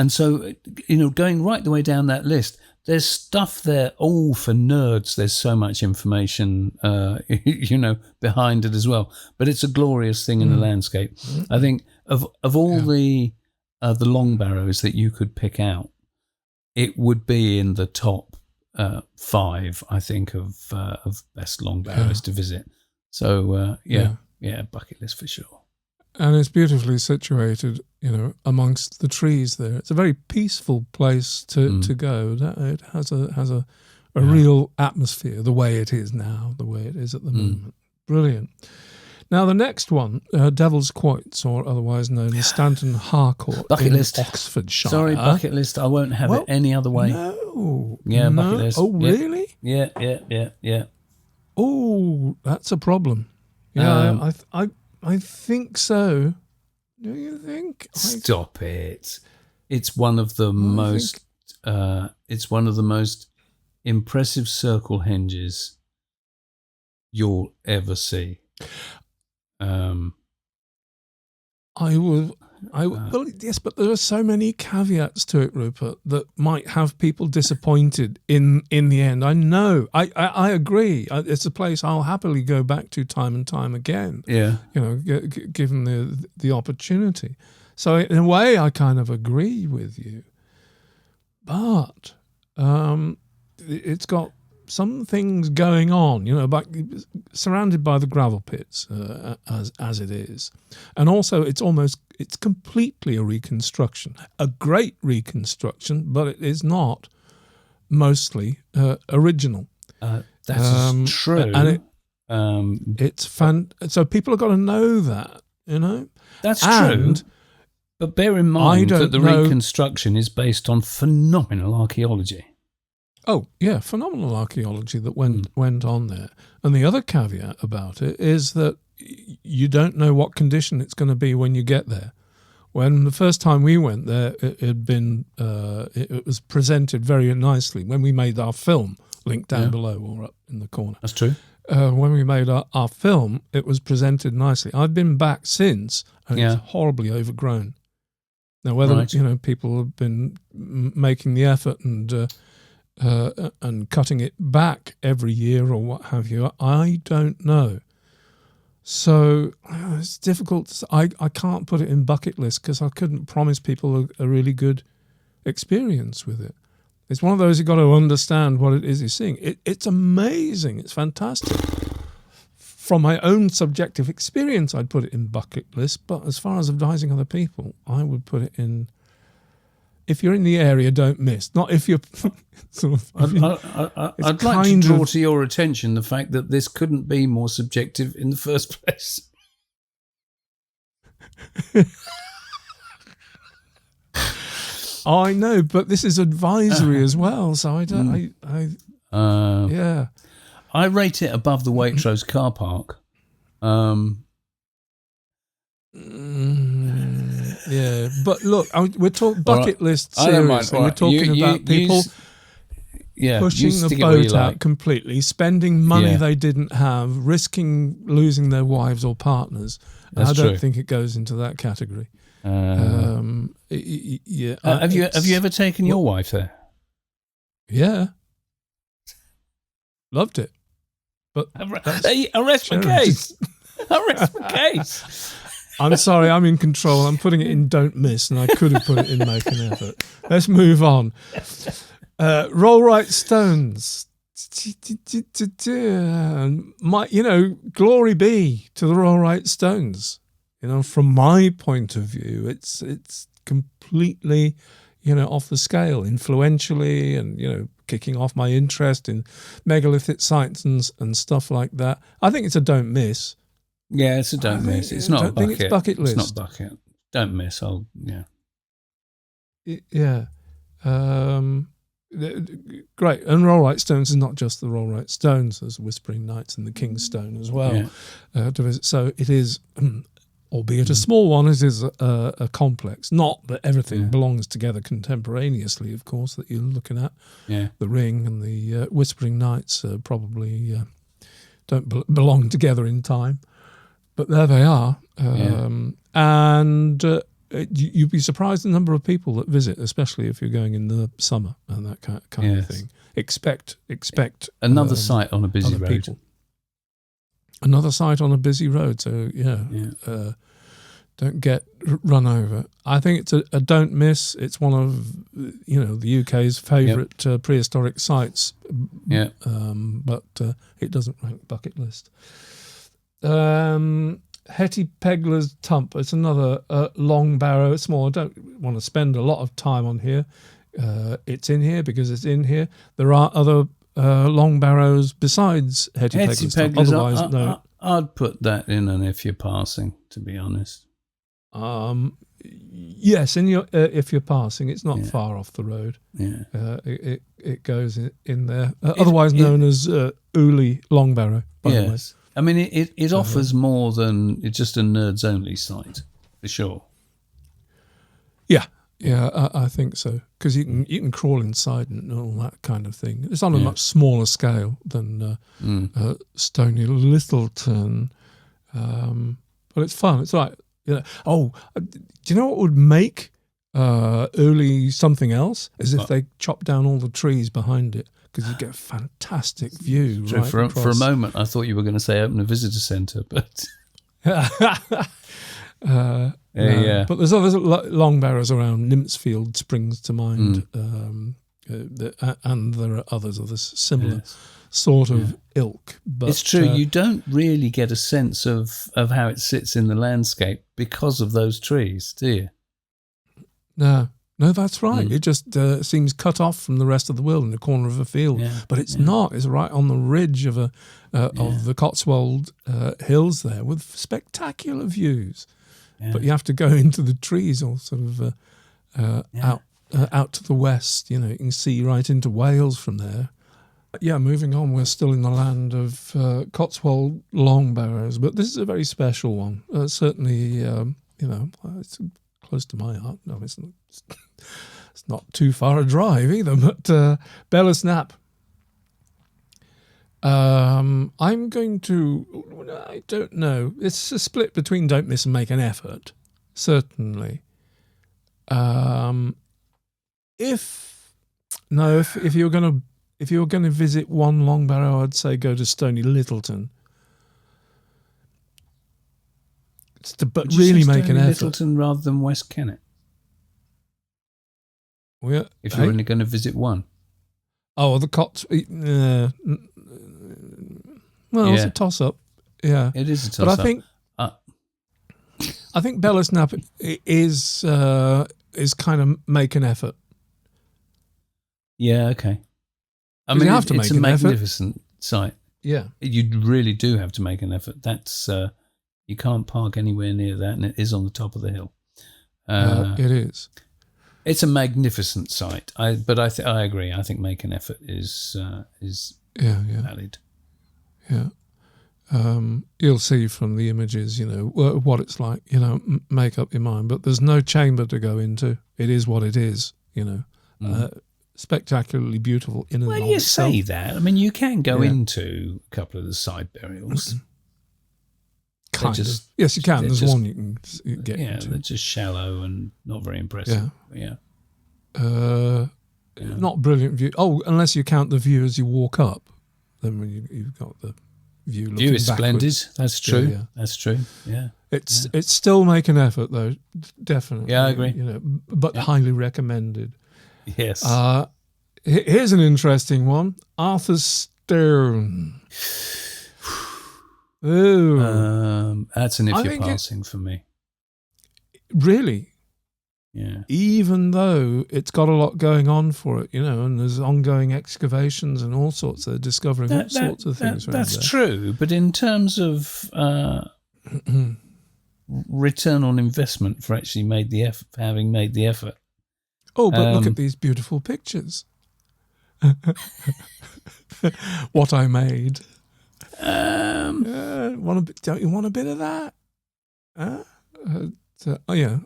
so going right the way down that list, there's stuff there. Oh, for nerds, there's so much information, behind it as well. But it's a glorious thing in the landscape. I think of all the long barrows that you could pick out, it would be in the top 5, I think, of best long barrows to visit. So bucket list for sure. And it's beautifully situated, amongst the trees there. It's a very peaceful place to go. It has a real atmosphere, the way it is now, the way it is at the moment. Brilliant. Now, the next one, Devil's Quoits, or otherwise known as Stanton Harcourt bucket list. Oxfordshire. Sorry, bucket list. I won't have it any other way. No. Yeah, bucket list. Oh, really? Yeah. Oh, that's a problem. Yeah, I think so. Do you think? Stop it! It's one of the most. It's one of the most impressive circle henges you'll ever see. Well, yes, but there are so many caveats to it, Rupert, that might have people disappointed in the end. I know. I agree. It's a place I'll happily go back to time and time again. Yeah. Given the opportunity. So in a way, I kind of agree with you. But it's got some things going on, surrounded by the gravel pits as it is, and also it's completely a reconstruction, a great reconstruction, but it is not mostly original. That's true, and it's fun. So people have got to know that, That's true. But bear in mind that the reconstruction is based on phenomenal archaeology. Oh, yeah, phenomenal archaeology that went on there. And the other caveat about it is that you don't know what condition it's going to be when you get there. When the first time we went there, it was presented very nicely. When we made our film, linked down below or up in the corner. That's true. When we made our film, it was presented nicely. I've been back since, and it's horribly overgrown. Now, whether people have been making the effort and cutting it back every year or what have you, I don't know. So it's difficult. I can't put it in bucket list because I couldn't promise people a really good experience with it. It's one of those you've got to understand what it is you're seeing. It's amazing. It's fantastic. From my own subjective experience, I'd put it in bucket list. But as far as advising other people, I would put it in. If you're in the area, don't miss. Not if you're sort of. I'd like to draw to your attention the fact that this couldn't be more subjective in the first place. I know, but this is advisory as well, so I don't. Yeah. I rate it above the Waitrose car park. Yeah, but look, we're talking bucket list seriously. We're talking about people. pushing the boat out completely, spending money they didn't have, risking losing their wives or partners. I don't think it goes into that category. Have you ever taken your wife there? Yeah, loved it. But arrest my case. Arrest my case. I'm sorry, I'm in control. I'm putting it in don't miss, and I could have put it in make an effort. Let's move on. Rollright Stones. Glory be to the Rollright Stones. From my point of view, it's completely, off the scale, influentially, and kicking off my interest in megalithic sites and stuff like that. I think it's a don't miss. Yeah, it's a don't miss. It's not a bucket. Think it's bucket list. It's not bucket. Don't miss. Yeah. Great. And Rollright Stones is not just the Rollright Stones. There's Whispering Knights and the King's Stone as well to visit. So it is, albeit a small one, it is a complex. Not that everything belongs together contemporaneously, of course, that you're looking at. Yeah. The Ring and the Whispering Knights probably don't belong together in time. But there they are. And you'd be surprised the number of people that visit, especially if you're going in the summer and that kind of thing. Expect another site on a busy road. People. Another site on a busy road. So don't get run over. I think it's a don't miss. It's one of the UK's favourite prehistoric sites. Yeah. But it doesn't rank bucket list. Hetty Pegler's Tump. It's another long barrow. It's small. I don't want to spend a lot of time on here. It's in here because it's in here. There are other long barrows besides Hetty Pegler's Tump. Otherwise, no. I'd put that in an if you're passing, to be honest. Yes, if you're passing, it's not far off the road. Yeah, it goes in there. Otherwise known as Uli Long Barrow. By the way. I mean, it offers more than it's just a nerds only site, for sure. Yeah, I think so, because you can crawl inside and all that kind of thing. It's on a much smaller scale than Stony Littleton, but it's fun. It's like do you know what would make Uli something else? Is if they chop down all the trees behind it. Because you get a fantastic view. Right for a moment, I thought you were going to say open a visitor centre, but But there's other long barrows around. Nymphsfield springs to mind, and there are others of this similar sort of ilk. But it's true. You don't really get a sense of how it sits in the landscape because of those trees, do you? No, that's right. It just seems cut off from the rest of the world in the corner of a field. Yeah, but it's not. It's right on the ridge of the Cotswold Hills there with spectacular views. Yeah. But you have to go into the trees or sort of out to the west. You can see right into Wales from there. Moving on, we're still in the land of Cotswold long barrows, but this is a very special one. Certainly, it's close to my heart. No, it's not too far a drive either, but Belas Knap. I'm going to... I don't know. It's a split between don't miss and make an effort, certainly. If you're going to visit one long barrow, I'd say go to Stony Littleton. But really make an effort. Littleton rather than West Kennet. If you're only going to visit one. Oh, the Cots. It's a toss-up. Yeah, it is a toss-up. But I think Belas Knap is kind of make an effort. Yeah, okay. I mean, it's a magnificent site. Yeah, you really do have to make an effort. That's you can't park anywhere near that, and it is on the top of the hill. It is. It's a magnificent site. But I agree. I think make an effort is valid. Yeah. You'll see from the images, what it's like. Make up your mind. But there's no chamber to go into. It is what it is. spectacularly beautiful in and Well, of you itself. say that. I mean, you can go into a couple of the side burials. Kind of. Yes, you can. There's just, one you can get into. Yeah, they're just shallow and not very impressive. Yeah. Not brilliant view. Oh, unless you count the view as you walk up. Then when you've got the view looking View is backwards. splendid. That's true. Yeah. That's true. Yeah. It's still make an effort though, definitely. Yeah, I agree. But highly recommended. Yes. Here's an interesting one. Arthur's Stone. Ooh. That's an iffy passing for me. Really? Yeah. Even though it's got a lot going on for it, and there's ongoing excavations and all sorts. They're discovering all sorts of things. That's true, but in terms of return on investment for actually having made the effort. Oh, but look at these beautiful pictures. What I made. Don't you want a bit of that? On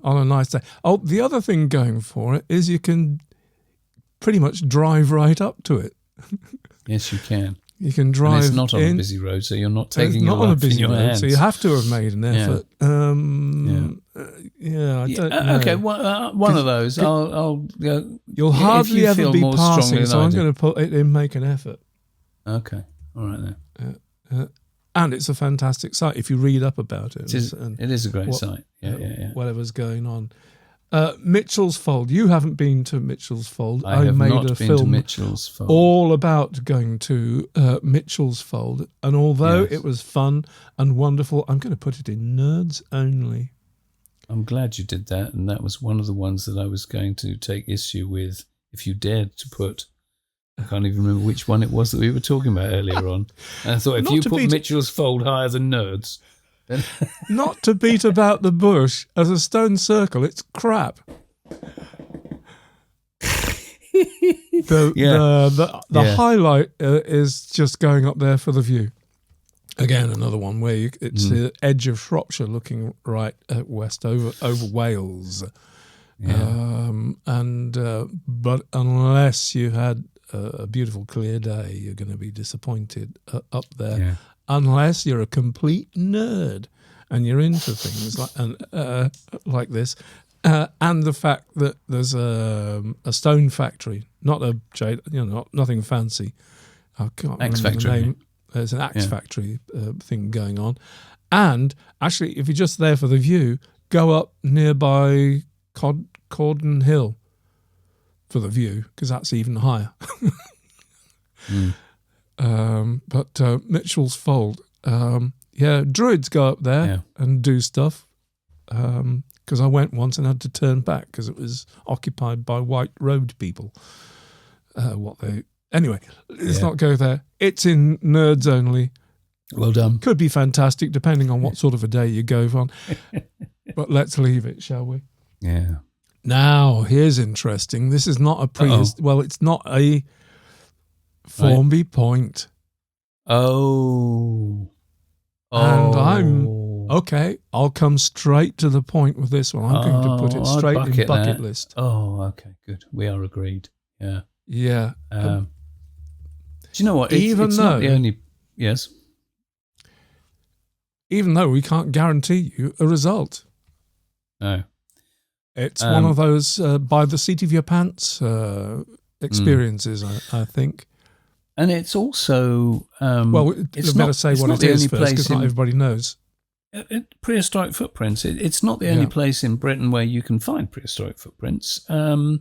a nice day. Oh, the other thing going for it is you can pretty much drive right up to it. Yes, you can. You can drive. And it's not on a busy road, so you're not taking your life in your hands. So you have to have made an effort. I don't know. Okay, one of those. You'll hardly ever be passing, so I'm going to put it in make an effort. Okay, all right then. And it's a fantastic site if you read up about it. It is a great site. Yeah. Whatever's going on. Mitchell's Fold. You haven't been to Mitchell's Fold. I have made not a been film to Mitchell's Fold. all about going to Mitchell's Fold. And although it was fun and wonderful, I'm going to put it in Nerds Only. I'm glad you did that. And that was one of the ones that I was going to take issue with if you dared to put... I can't even remember which one it was that we were talking about earlier on. And I thought, if you put Mitchell's Fold higher than Nerds... Then not to beat about the bush, as a stone circle, it's crap. The highlight is just going up there for the view. Again, another one where it's the edge of Shropshire looking right west over Wales. Yeah. But unless you had a beautiful clear day, you're going to be disappointed up there. Yeah. Unless you're a complete nerd and you're into things like this, and the fact that there's a stone factory, not a jade, nothing fancy. I can't Axe remember factory. the name. There's an axe factory thing going on, and actually, if you're just there for the view, go up nearby Cordon Hill for the view because that's even higher. But Mitchell's Fold, druids go up there and do stuff. Because I went once and had to turn back because it was occupied by white robed people. Anyway, let's not go there. It's in Nerds Only. Well done. Could be fantastic depending on what sort of a day you go on. But let's leave it, shall we? Yeah. Now, here's interesting. This is not a it's not a Formby Point. Oh. And I'll come straight to the point with this one. I'm going to put it straight in bucket list. Oh, okay, good. We are agreed. Yeah. Yeah. Do you know what? It's not the only... Yes? Even though we can't guarantee you a result. No. It's one of those by the seat of your pants experiences, I think. And it's also... it's better say what it is first because not everybody knows. Prehistoric footprints. It's not the only place in Britain where you can find prehistoric footprints. But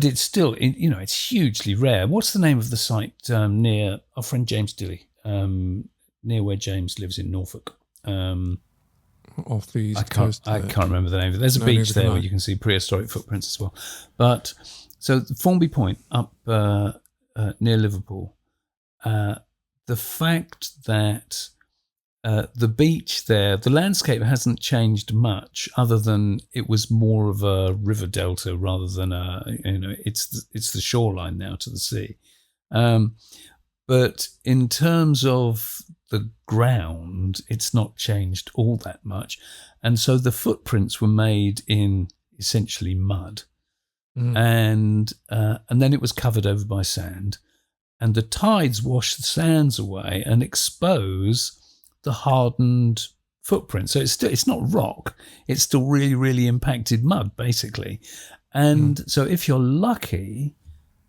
it's still, it's hugely rare. What's the name of the site near our friend James Dilley, near where James lives in Norfolk? Off the east coast. I can't remember the name of it. There's a beach there where you can see prehistoric footprints as well. But so Formby Point up near Liverpool, the fact that the beach there, the landscape hasn't changed much other than it was more of a river delta rather than it's the shoreline now to the sea. But in terms of the ground, it's not changed all that much. And so the footprints were made in essentially mud. and then it was covered over by sand, and the tides wash the sands away and expose the hardened footprint. So it's not rock; it's still really, really impacted mud, basically. And so, if you're lucky,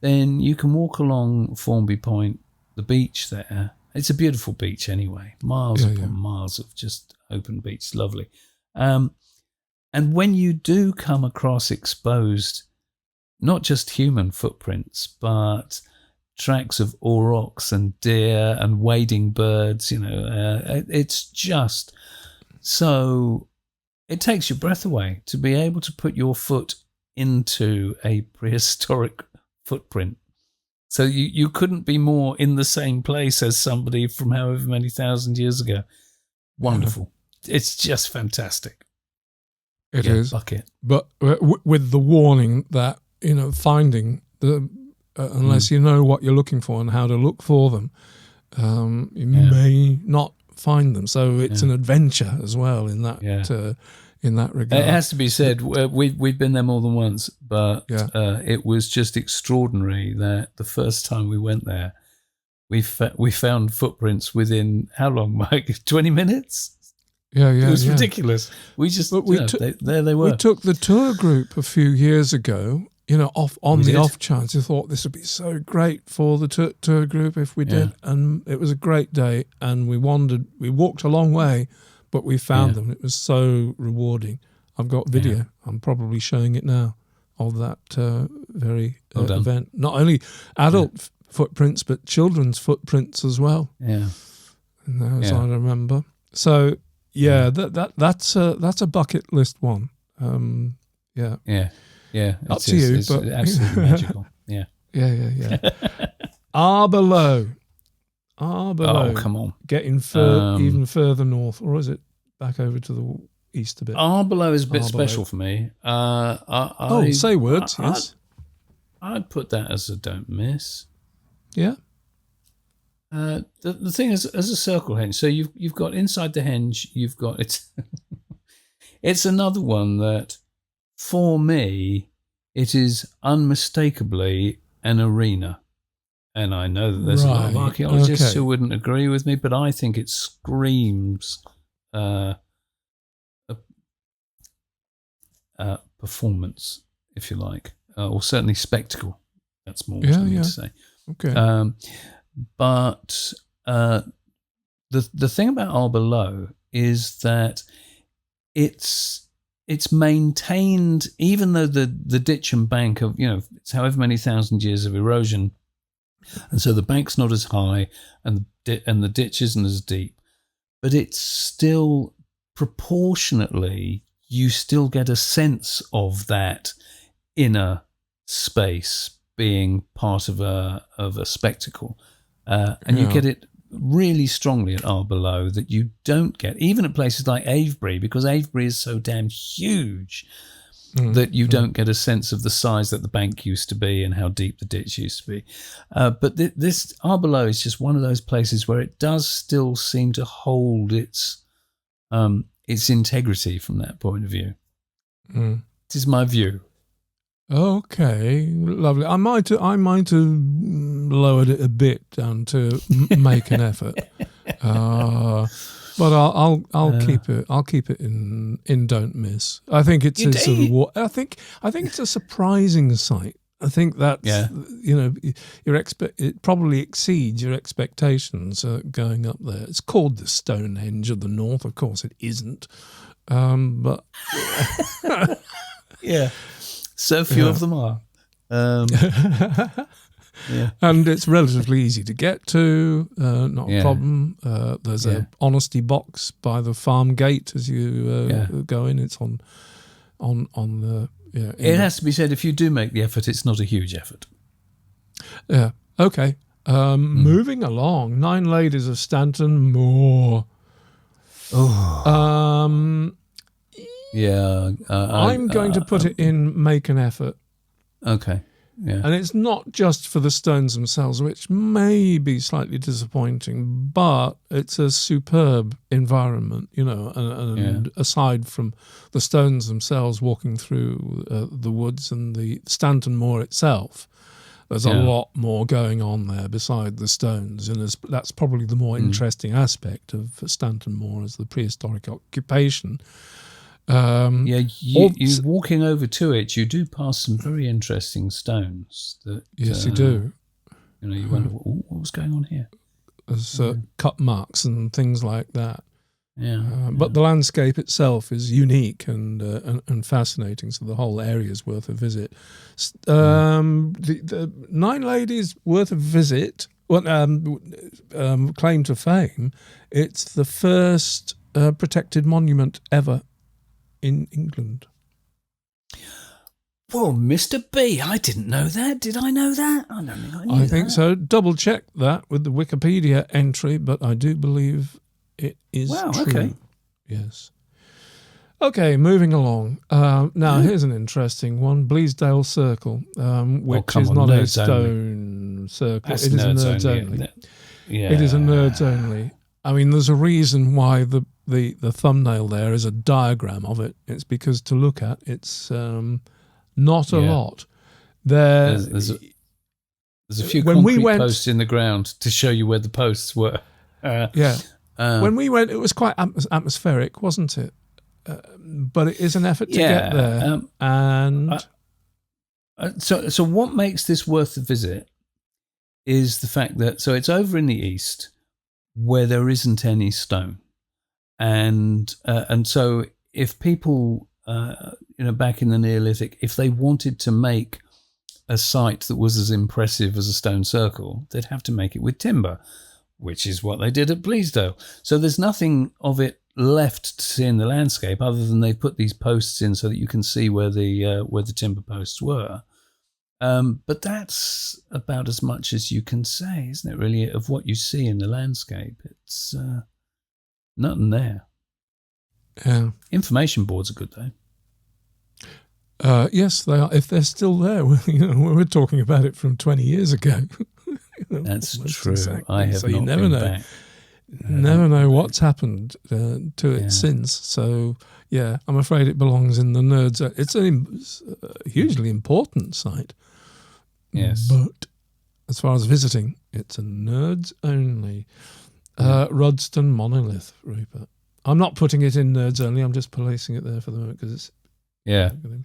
then you can walk along Formby Point, the beach there. It's a beautiful beach anyway, miles upon miles of just open beach, lovely. And when you do come across exposed, not just human footprints, but tracks of aurochs and deer and wading birds, it's just so, it takes your breath away to be able to put your foot into a prehistoric footprint. So you couldn't be more in the same place as somebody from however many thousand years ago. Wonderful. It's just fantastic. It is. Bucket. But with the warning that, finding the, unless you know what you're looking for and how to look for them, you may not find them. So it's an adventure as well in that in that regard. It has to be said, we've been there more than once, but it was just extraordinary that the first time we went there, we found footprints within, how long, Mike? 20 minutes? Yeah. It was ridiculous. We just, there they were. We took the tour group a few years ago, off chance. I thought this would be so great for the tour group if we did. And it was a great day. And we walked a long way, but we found them. It was so rewarding. I've got video. Yeah. I'm probably showing it now of that very event. Not only adult footprints, but children's footprints as well. Yeah. And as I remember. So that's a bucket list one. Yeah. Up to you, but absolutely magical. Yeah. Yeah. Arbor Low. Oh, come on. Getting even further north, or is it back over to the east a bit? Arbor Low is a bit special for me. Say words, yes. I'd put that as a don't miss. Yeah. The thing is, as a circle henge, so you've got inside the henge, you've got it's another one that, for me, it is unmistakably an arena. And I know that there's a lot of archaeologists who wouldn't agree with me, but I think it screams performance, if you like, or certainly spectacle. That's more what I mean to say. Okay. But the thing about Arbor Low is that it's maintained, even though the ditch and bank of it's however many thousand years of erosion. And so the bank's not as high and the ditch isn't as deep, but it's still proportionately, you still get a sense of that inner space being part of a spectacle. And you get it really strongly at Arbor Low that you don't get, even at places like Avebury, because Avebury is so damn huge that you don't get a sense of the size that the bank used to be and how deep the ditch used to be. But this Arbor Low is just one of those places where it does still seem to hold its integrity from that point of view. This is my view. Okay, lovely. I might have lowered it a bit down to make an effort, but I'll keep it. I'll keep it in don't miss. I think it's I think it's a surprising sight. I think that's it probably exceeds your expectations going up there. It's called the Stonehenge of the North. Of course, it isn't, but yeah. So few of them are. And it's relatively easy to get to, not a problem. There's a honesty box by the farm gate as you go in. It's on the... It has to be said, if you do make the effort, it's not a huge effort. Yeah, okay. Moving along, 9 Ladies of Stanton Moor. I'm going to put it in make an effort. Okay. And it's not just for the stones themselves, which may be slightly disappointing, but it's a superb environment, and aside from the stones themselves, walking through the woods and the Stanton Moor itself, there's a lot more going on there beside the stones, and that's probably the more interesting aspect of Stanton Moor as the prehistoric occupation. You walking over to it, you do pass some very interesting stones. Yes, you do. You wonder what was going on here. There's cut marks and things like that. But the landscape itself is unique and fascinating, so the whole area is worth a visit. The Nine Ladies worth a visit. Claim to fame, it's the first protected monument ever in England. Well, Mr. B, I didn't know that. Did I know that? I don't think I knew that. I think so. Double check that with the Wikipedia entry, but I do believe it is true. Okay. Yes. Okay, moving along. Now, here's an interesting one. Bleasdale Circle, which is not a stone circle. That's it is a nerds only. It is a nerds only. I mean, there's a reason why the thumbnail there is a diagram of it. It's because to look at, it's not a lot. There's a few concrete posts in the ground to show you where the posts were. When we went, it was quite atmospheric, wasn't it? But it is an effort to get there. So what makes this worth the visit is the fact that it's over in the east where there isn't any stone, and so if people back in the Neolithic, if they wanted to make a site that was as impressive as a stone circle, they'd have to make it with timber, which is what they did at Bleasdale. So there's nothing of it left to see in the landscape other than they put these posts in so that you can see where the timber posts were. But that's about as much as you can say, isn't it, really, of what you see in the landscape? It's nothing there. Yeah. Information boards are good, though. Yes, they are. If they're still there, we're talking about it from 20 years ago. That's true. Exactly. I have not never been know. back. Never know what's happened to it since. So, yeah, I'm afraid it belongs in the nerds. It's a hugely important site. Yes. But as far as visiting, it's a nerds only. Rudston Monolith, Rupert. I'm not putting it in nerds only. I'm just placing it there for the moment because it's... Yeah. Do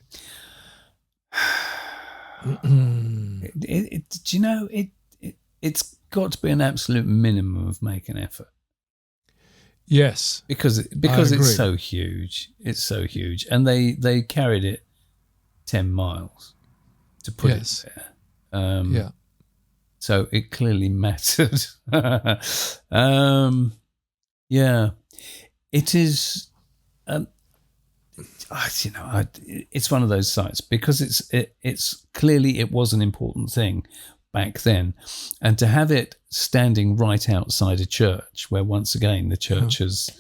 you know, it's got to be an absolute minimum of making effort. Yes. Because it's so huge. It's so huge. And they carried it 10 miles to put it there. So it clearly mattered. It is... it's one of those sites because it's clearly it was an important thing back then, and to have it standing right outside a church where once again the church has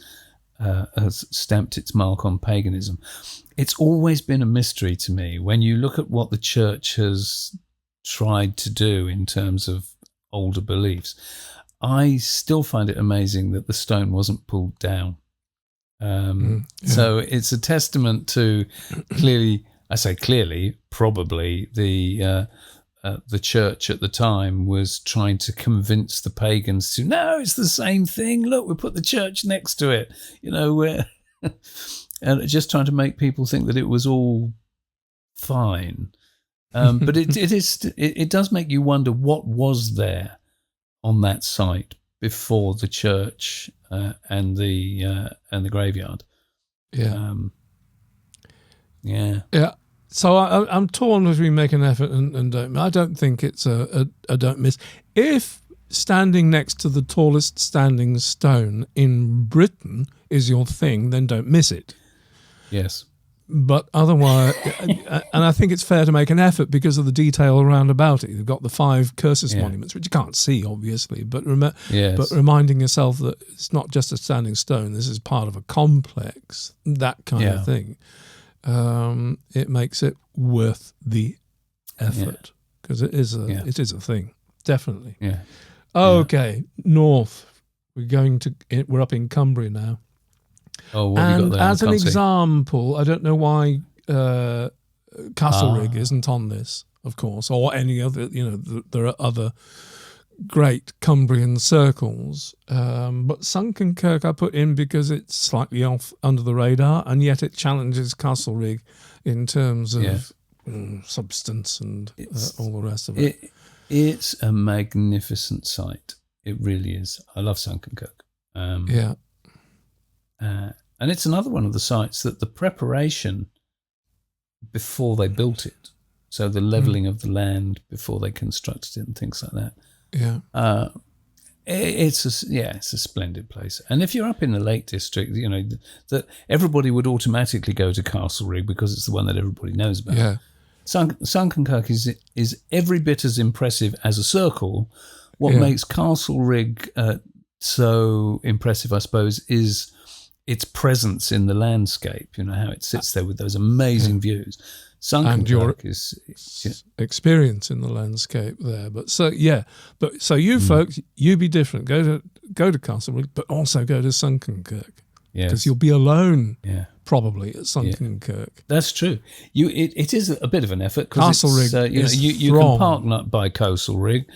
stamped its mark on paganism. It's always been a mystery to me when you look at what the church has tried to do in terms of older beliefs. I still find it amazing that the stone wasn't pulled down. So it's a testament to probably the church at the time was trying to convince the pagans to, no, it's the same thing. Look, we put the church next to it, and just trying to make people think that it was all fine. But it does make you wonder what was there on that site before the church and the graveyard. So I'm torn between make an effort and don't. I don't think it's a don't miss. If standing next to the tallest standing stone in Britain is your thing, then don't miss it. Yes. But otherwise, and I think it's fair to make an effort because of the detail around about it. You've got the 5 cursus monuments, which you can't see, obviously, but reminding yourself that it's not just a standing stone, this is part of a complex, that kind of thing. It makes it worth the effort because it is a thing, definitely. Yeah. Okay, north. We're up in Cumbria now. Oh, what have you got there? As an example, I don't know why Castlerig isn't on this, of course, or any other. There are other great Cumbrian circles, but Sunken Kirk I put in because it's slightly off under the radar, and yet it challenges Castlerig in terms of substance and all the rest of it. It's a magnificent site. It really is. I love Sunken Kirk. And it's another one of the sites that the preparation before they built it, so the levelling of the land before they constructed it and things like that. Yeah. It's a splendid place. And if you're up in the Lake District, that everybody would automatically go to Castlerig because it's the one that everybody knows about. Yeah. Sunken Kirk is every bit as impressive as a circle. What makes Castlerig so impressive, I suppose, is its presence in the landscape. How it sits there with those amazing views. Sunken Kirk is experience in the landscape there. But so you folks, you be different. Go to Castlerig, but also go to Sunken Kirk. Because you'll be alone, probably at Sunken Kirk. That's true. It is a bit of an effort because you can park by Castlerig,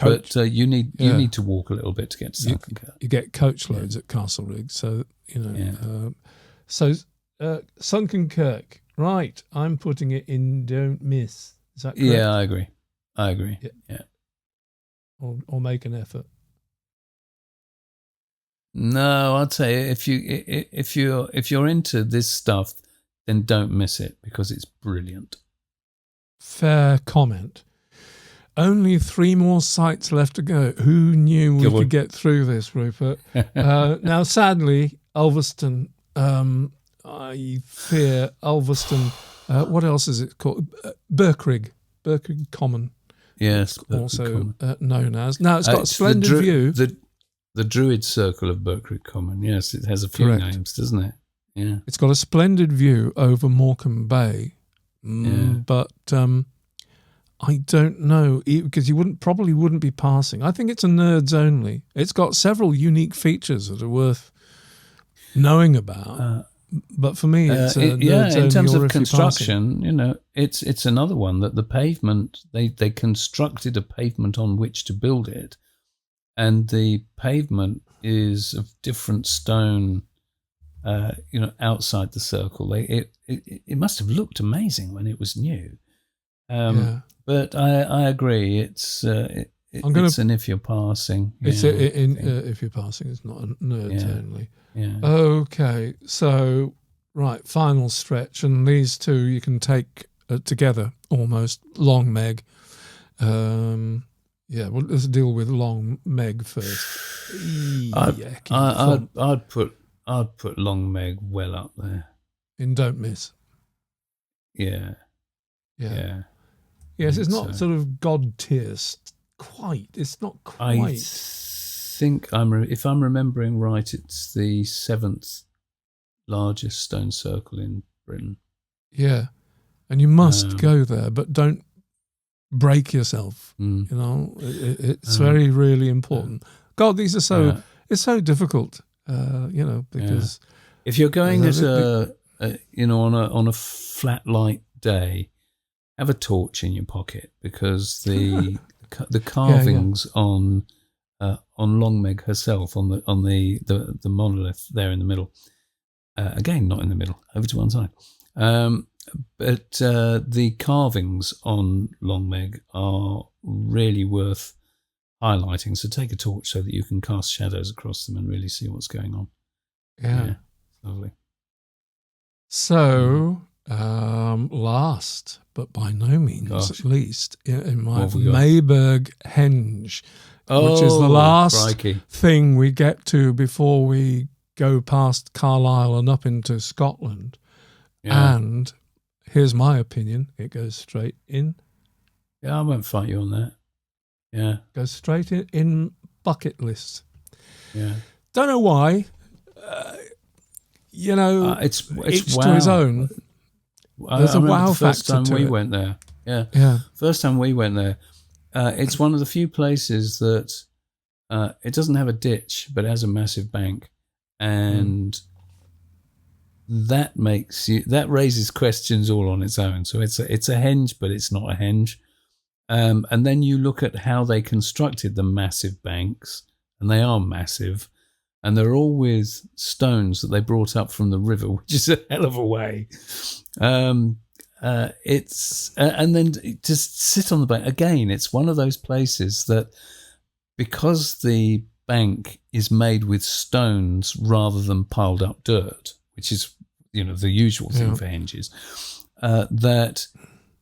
but you need to walk a little bit to get to Sunken Kirk. You get coach loads at Castlerig, so Sunken Kirk. Right, I'm putting it in don't miss. Is that correct? Yeah, I agree. Yeah. Or make an effort. No, I'd say if you're into this stuff, then don't miss it because it's brilliant. Fair comment. Only 3 more sites left to go. Who knew we could get through this, Rupert? Now, sadly, Ulverston. I fear Ulverston. What else is it called? Birkrigg Common. Yes, also known as. Now it's got a splendid view. The Druid Circle of Birkrigg Common. Yes, it has a few names, doesn't it? Yeah. It's got a splendid view over Morecambe Bay, but I don't know because you probably wouldn't be passing. I think it's a nerds only. It's got several unique features that are worth knowing about. But for me, it's nerds only. In terms of construction, it's another one that the pavement they constructed a pavement on which to build it, and the pavement is of different stone. Outside the circle, it must have looked amazing when it was new. But I agree, it's an if you're passing. If you're passing, it's not a nerds only. Yeah. Okay, so right, final stretch, and these two you can take together almost. Long Meg. Well, let's deal with Long Meg first. I'd put Long Meg well up there. In don't miss. Yeah. Yes, it's not sort of god tier quite. It's not quite. I think if I'm remembering right, it's the 7th largest stone circle in Britain. Yeah, and you must go there, but don't break yourself. It's very, really important. God, these are so. It's so difficult. Because if you're going on a flat light day, have a torch in your pocket because the carvings on Long Meg herself on the monolith there in the middle, again not in the middle, over to one side, but the carvings on Long Meg are really worth highlighting. So take a torch so that you can cast shadows across them and really see what's going on. Yeah. Lovely. So last but by no means least in my Mayburgh Henge, which is the last thing we get to before we go past Carlisle and up into Scotland. And here's my opinion, it goes straight in. I won't fight you on that. Yeah. Goes straight in bucket list. Yeah. Don't know why. It's each wow. to his own. There's a wow the first factor time to we it. went there. Yeah. Yeah. First time we went there, it's one of the few places that it doesn't have a ditch, but it has a massive bank, and that raises questions all on its own. So it's a henge, but it's not a henge. And then you look at how they constructed the massive banks, and they are massive, and they're all with stones that they brought up from the river, which is a hell of a way. And then just sit on the bank again. It's one of those places that, because the bank is made with stones rather than piled up dirt, which is the usual thing for henges, that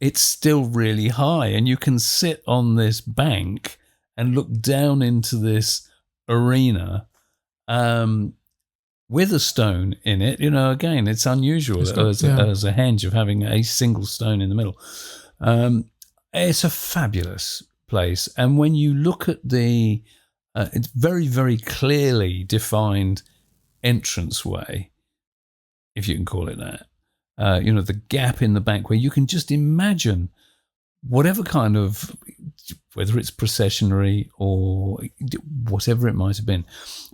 it's still really high, and you can sit on this bank and look down into this arena with a stone in it. Again, it's unusual as a henge of having a single stone in the middle. It's a fabulous place, and when you look at the it's very, very clearly defined entranceway, if you can call it that. The gap in the bank where you can just imagine whatever kind of, whether it's processionary or whatever it might have been,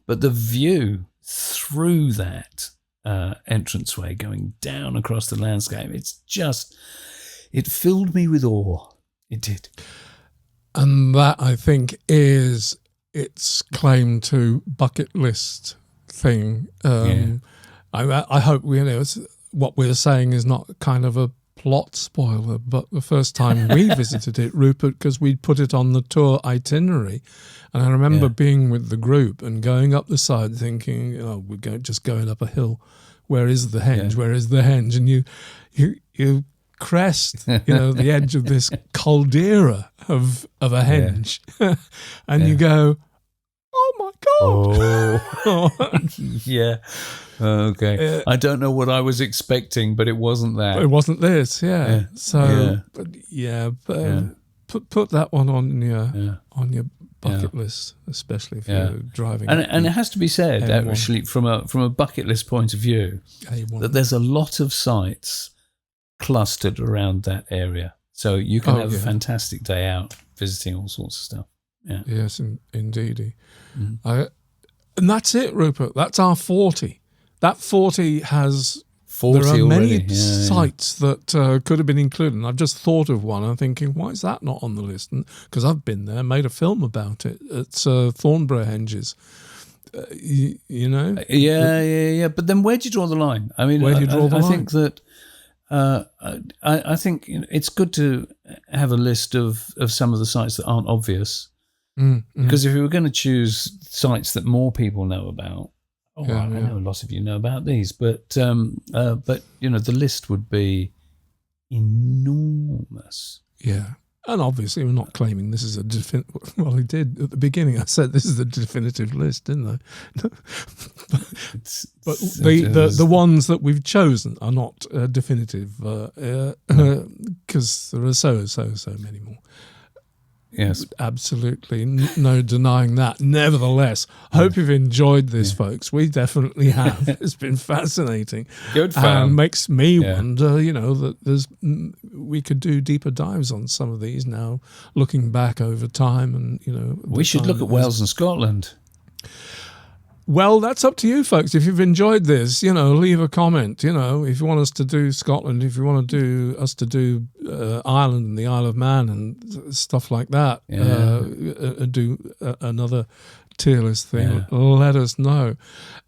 but the view through that entranceway going down across the landscape, it filled me with awe. It did. And that, I think, is its claim to bucket list thing. I hope what we're saying is not kind of a plot spoiler, but the first time we visited it, Rupert, because we'd put it on the tour itinerary, and I remember being with the group and going up the side thinking, we're just going up a hill. Where is the henge? Where is the henge? And you crest, the edge of this caldera of a henge, and you go, oh my God! Yeah. Okay. I don't know what I was expecting, but it wasn't that. It wasn't this, So, put that one on your bucket list, especially if you're driving. And it has to be said, actually, from a bucket list point of view, that there's a lot of sites clustered around that area, so you can have a fantastic day out visiting all sorts of stuff. Yeah. Yes, indeed. And that's it, Rupert. That's our 40. That 40 has... 40 there are already. many sites that could have been included. And I've just thought of one. I'm thinking, why is that not on the list? Because I've been there, made a film about it. It's Thornborough Henges. Yeah. But then where do you draw the line? I mean, where do you draw the line? I think that I think it's good to have a list of some of the sites that aren't obvious. Because if we were going to choose sites that more people know about, I know a lot of you know about these, but the list would be enormous. Yeah, and obviously we're not claiming this is a well, we did at the beginning. I said this is the definitive list, didn't I? but the ones that we've chosen are not definitive because there are so many more. Yes, absolutely, no denying that. Nevertheless, hope you've enjoyed this, folks. We definitely have. It's been fascinating. Good fun. Makes me wonder, that we could do deeper dives on some of these now, looking back over time, and we should look at Wales and Scotland. Well, that's up to you, folks. If you've enjoyed this, leave a comment. If you want us to do Scotland, if you want to do Ireland and the Isle of Man and stuff like that, do another tier list thing, let us know.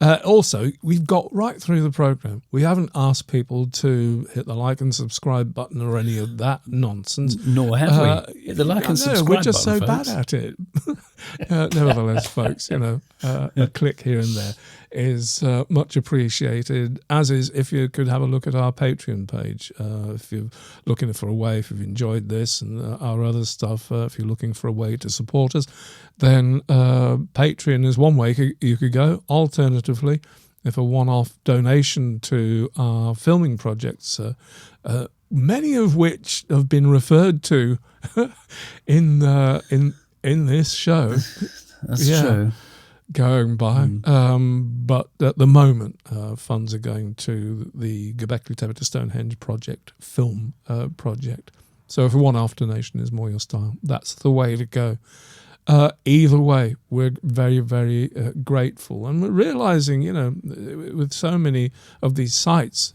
Also, we've got right through the program, we haven't asked people to hit the like and subscribe button or any of that nonsense. Nor have we. Hit the like and subscribe we're just button, so folks. bad at it. Nevertheless, folks, a click here and there is much appreciated, as is if you could have a look at our Patreon page. If you're looking for a way, if you've enjoyed this and our other stuff, if you're looking for a way to support us, then Patreon is one way you could go. Alternatively, if a one-off donation to our filming projects, many of which have been referred to in this show. That's true. Going by. But at the moment, funds are going to the Göbekli Tepe to Stonehenge project, film project. So if one after nation is more your style, that's the way to go. Either way, we're very, very grateful. And we're realizing, with so many of these sites,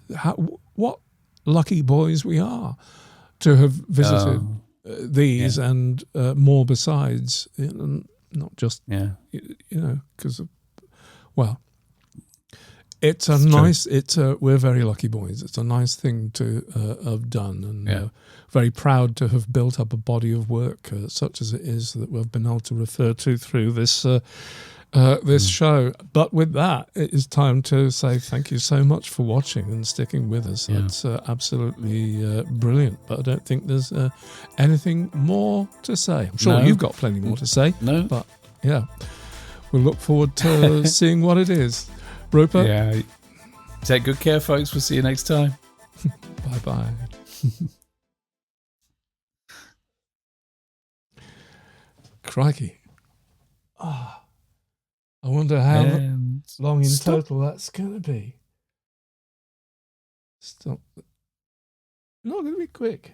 what lucky boys we are to have visited these and more besides. Not just, because, it's a nice. We're very lucky boys. It's a nice thing to have done, and very proud to have built up a body of work such as it is that we've been able to refer to through this this show. But with that, it is time to say thank you so much for watching and sticking with us. It's absolutely brilliant. But I don't think there's anything more to say. I'm sure you've got plenty more to say. No, but we'll look forward to seeing what it is. Rupert? Yeah. Take good care, folks. We'll see you next time. Bye-bye. Crikey. I wonder how long in total that's going to be. Stop. Not going to be quick.